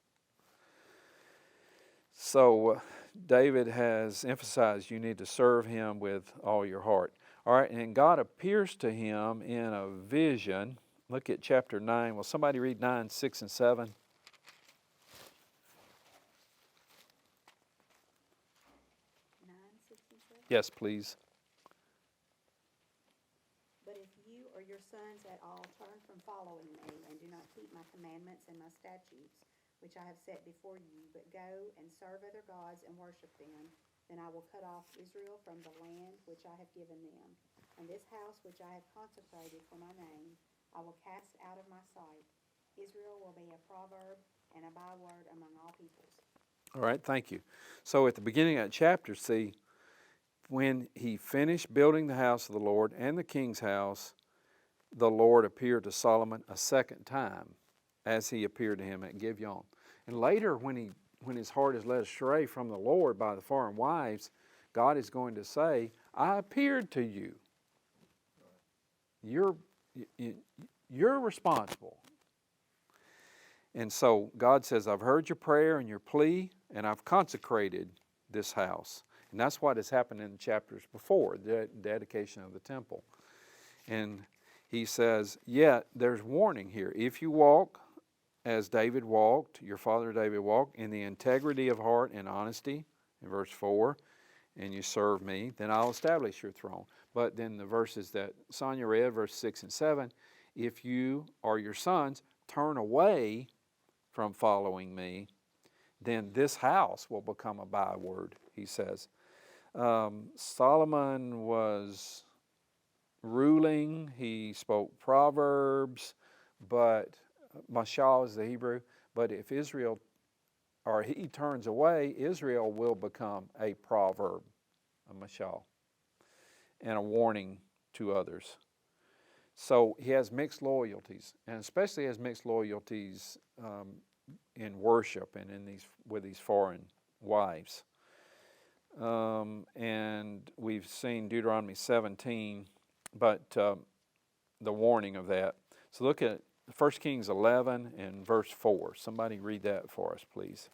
So David has emphasized you need to serve him with all your heart. All right, and God appears to him in a vision. Look at chapter 9. Will somebody read 9, 6, and 7? Yes, please. But if you or your sons at all turn from following me and do not keep my commandments and my statutes, which I have set before you, but go and serve other gods and worship them, then I will cut off Israel from the land which I have given them. And this house which I have consecrated for my name, I will cast out of my sight. Israel will be a proverb and a byword among all peoples. All right, thank you. So at the beginning of that chapter, see, when he finished building the house of the Lord and the king's house, the Lord appeared to Solomon a second time, as he appeared to him at Gibeon. And later, when his heart is led astray from the Lord by the foreign wives, God is going to say, I appeared to you. You're responsible. And so God says, I've heard your prayer and your plea, and I've consecrated this house. And that's what has happened in the chapters before, the dedication of the temple. And he says, yet there's warning here. If you walk as David walked, your father David walked, in the integrity of heart and honesty, in verse 4, and you serve me, then I'll establish your throne. But then the verses that Sonia read, verse 6 and 7, if you or your sons turn away from following me, then this house will become a byword, he says. Solomon was ruling, he spoke Proverbs, but mashal is the Hebrew, but if Israel, or he turns away, Israel will become a proverb, a mashal, and a warning to others. So he has mixed loyalties, and especially has mixed loyalties in worship and with these foreign wives. And we've seen Deuteronomy 17, but the warning of that. So look at 1 Kings 11 and verse 4. Somebody read that for us, please.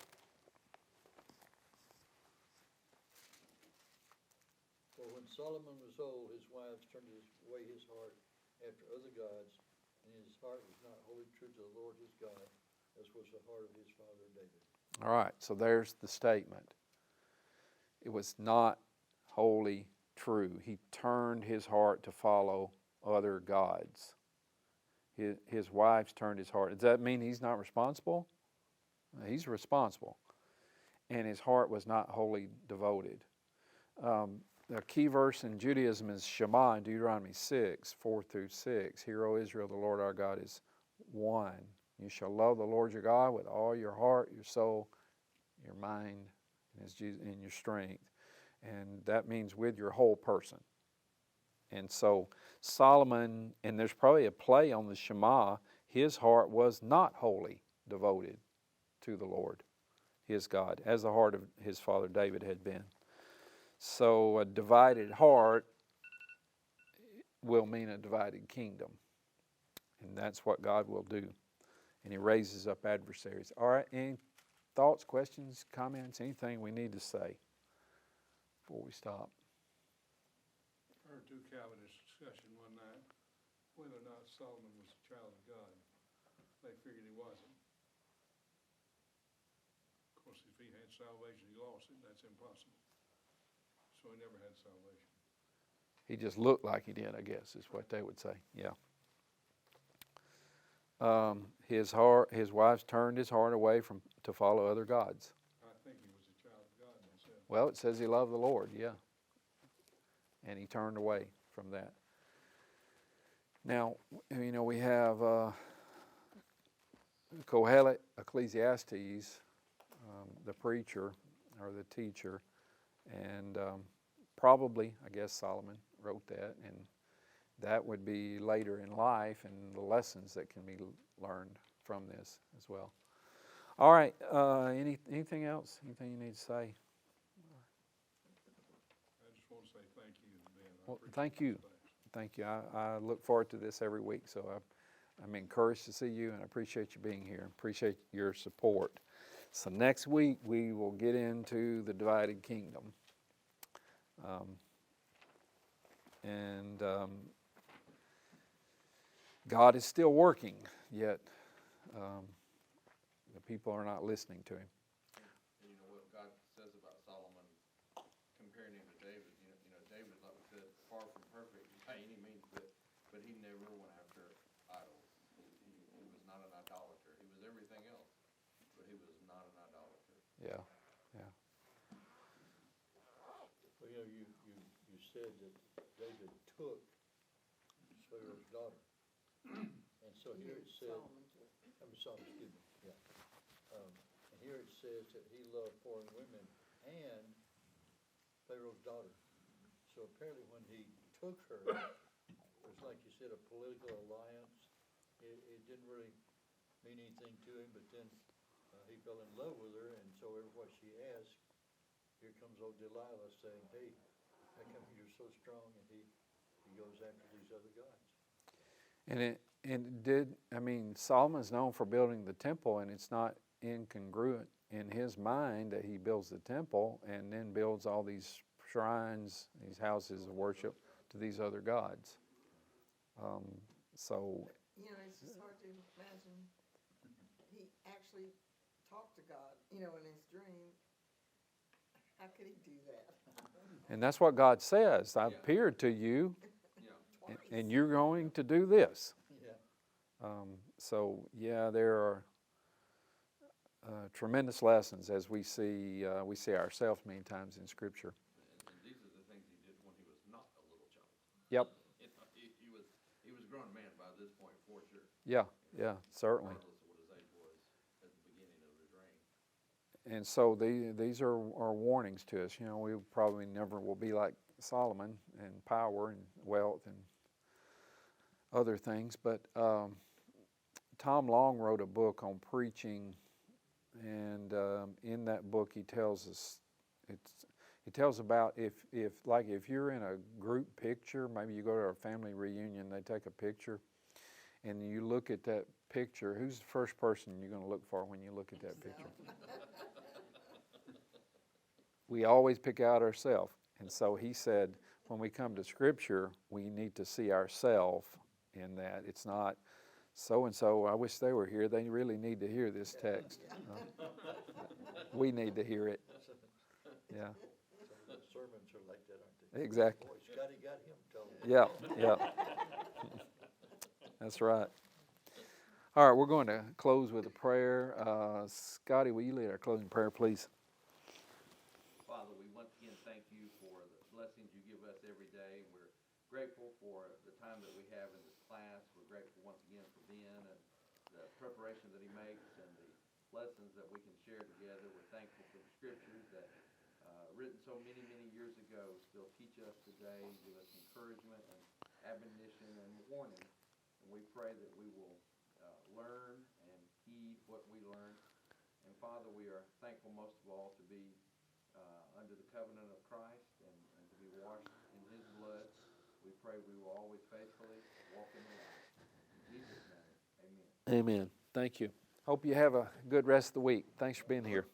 For when Solomon was old, his wives turned away his heart after other gods, and his heart was not wholly true to the Lord his God, as was the heart of his father David. All right, so there's the statement. It was not wholly true. He turned his heart to follow other gods. His wives turned his heart. Does that mean he's not responsible? He's responsible. And his heart was not wholly devoted. The key verse in Judaism is Shema in Deuteronomy 6, 4 through 6. Hear, O Israel, the Lord our God is one. You shall love the Lord your God with all your heart, your soul, your mind, and your strength. And that means with your whole person. And so Solomon, and there's probably a play on the Shema, his heart was not wholly devoted to the Lord, his God, as the heart of his father David had been. So a divided heart will mean a divided kingdom. And that's what God will do. And he raises up adversaries. All right, any thoughts, questions, comments, anything we need to say before we stop? I heard two Calvinists discussion one night whether or not Solomon was a child of God. They figured he wasn't. Of course, if he had salvation, he lost it. That's impossible. So he never had salvation. He just looked like he did, I guess, is what they would say. Yeah. His wives turned his heart away to follow other gods. I think he was a child of God myself. Well, it says he loved the Lord, yeah. And he turned away from that. Now, we have Kohelet, Ecclesiastes, the preacher or the teacher, and probably, I guess, Solomon wrote that, and that would be later in life and the lessons that can be learned from this as well. All right, anything else? Anything you need to say? I just want to say thank you, Ben. Well, thank you. Thank you. I look forward to this every week, so I'm encouraged to see you, and I appreciate you being here. Appreciate your support. So next week we will get into the divided kingdom. God is still working, yet the people are not listening to him. And you know what God says about Solomon, comparing him to David, David, like we said, far from perfect by any means, but he never went after idols. He was not an idolater. He was everything else, but he was not an idolater. Yeah. Well, you said that David took Pharaoh's daughter. And so here it said, Solomon, excuse me, yeah. And here it says that he loved foreign women and Pharaoh's daughter. So apparently when he took her, it was like you said, a political alliance. It didn't really mean anything to him, but then he fell in love with her, and so what she asked, here comes old Delilah saying, hey, how come you're so strong? And he goes after these other gods. Solomon's known for building the temple, and it's not incongruent in his mind that he builds the temple and then builds all these shrines, these houses of worship to these other gods. It's just hard to imagine he actually talked to God, in his dream. How could he do that? And that's what God says. I appeared to you, and you're going to do this. Yeah. There are tremendous lessons as we see ourselves many times in Scripture. And these are the things he did when he was not a little child. Yep. Yeah, yeah, certainly. regardless of what his age was at the beginning of the dream. And so these are warnings to us. You know, we probably never will be like Solomon in power and wealth and other things. But Tom Long wrote a book on preaching, and in that book he tells us he tells about if you're in a group picture, maybe you go to a family reunion, they take a picture, and you look at that picture, who's the first person you're going to look for when you look at that picture? We always pick out ourselves. And so he said, when we come to Scripture, we need to see ourselves in that. It's not so-and-so, I wish they were here. They really need to hear this text. We need to hear it. Yeah, Some of the sermons are like that, aren't they? exactly. Boy, Scotty got him, tell him. Yeah, yeah. That's right. All right, we're going to close with a prayer. Scotty, will you lead our closing prayer, please? Father, we once again thank you for the blessings you give us every day. We're grateful for the time that we have in this class. We're grateful once again for Ben and the preparation that he makes and the lessons that we can share together. We're thankful for the scriptures that written so many, many years ago still teach us today, give us encouragement and admonition and warning. And we pray that we will learn and heed what we learn. And Father, we are thankful most of all to be under the covenant of Christ and to be washed in his blood. We pray we will always faithfully walk in the light. In Jesus' name, amen. Amen. Thank you. Hope you have a good rest of the week. Thanks for being here.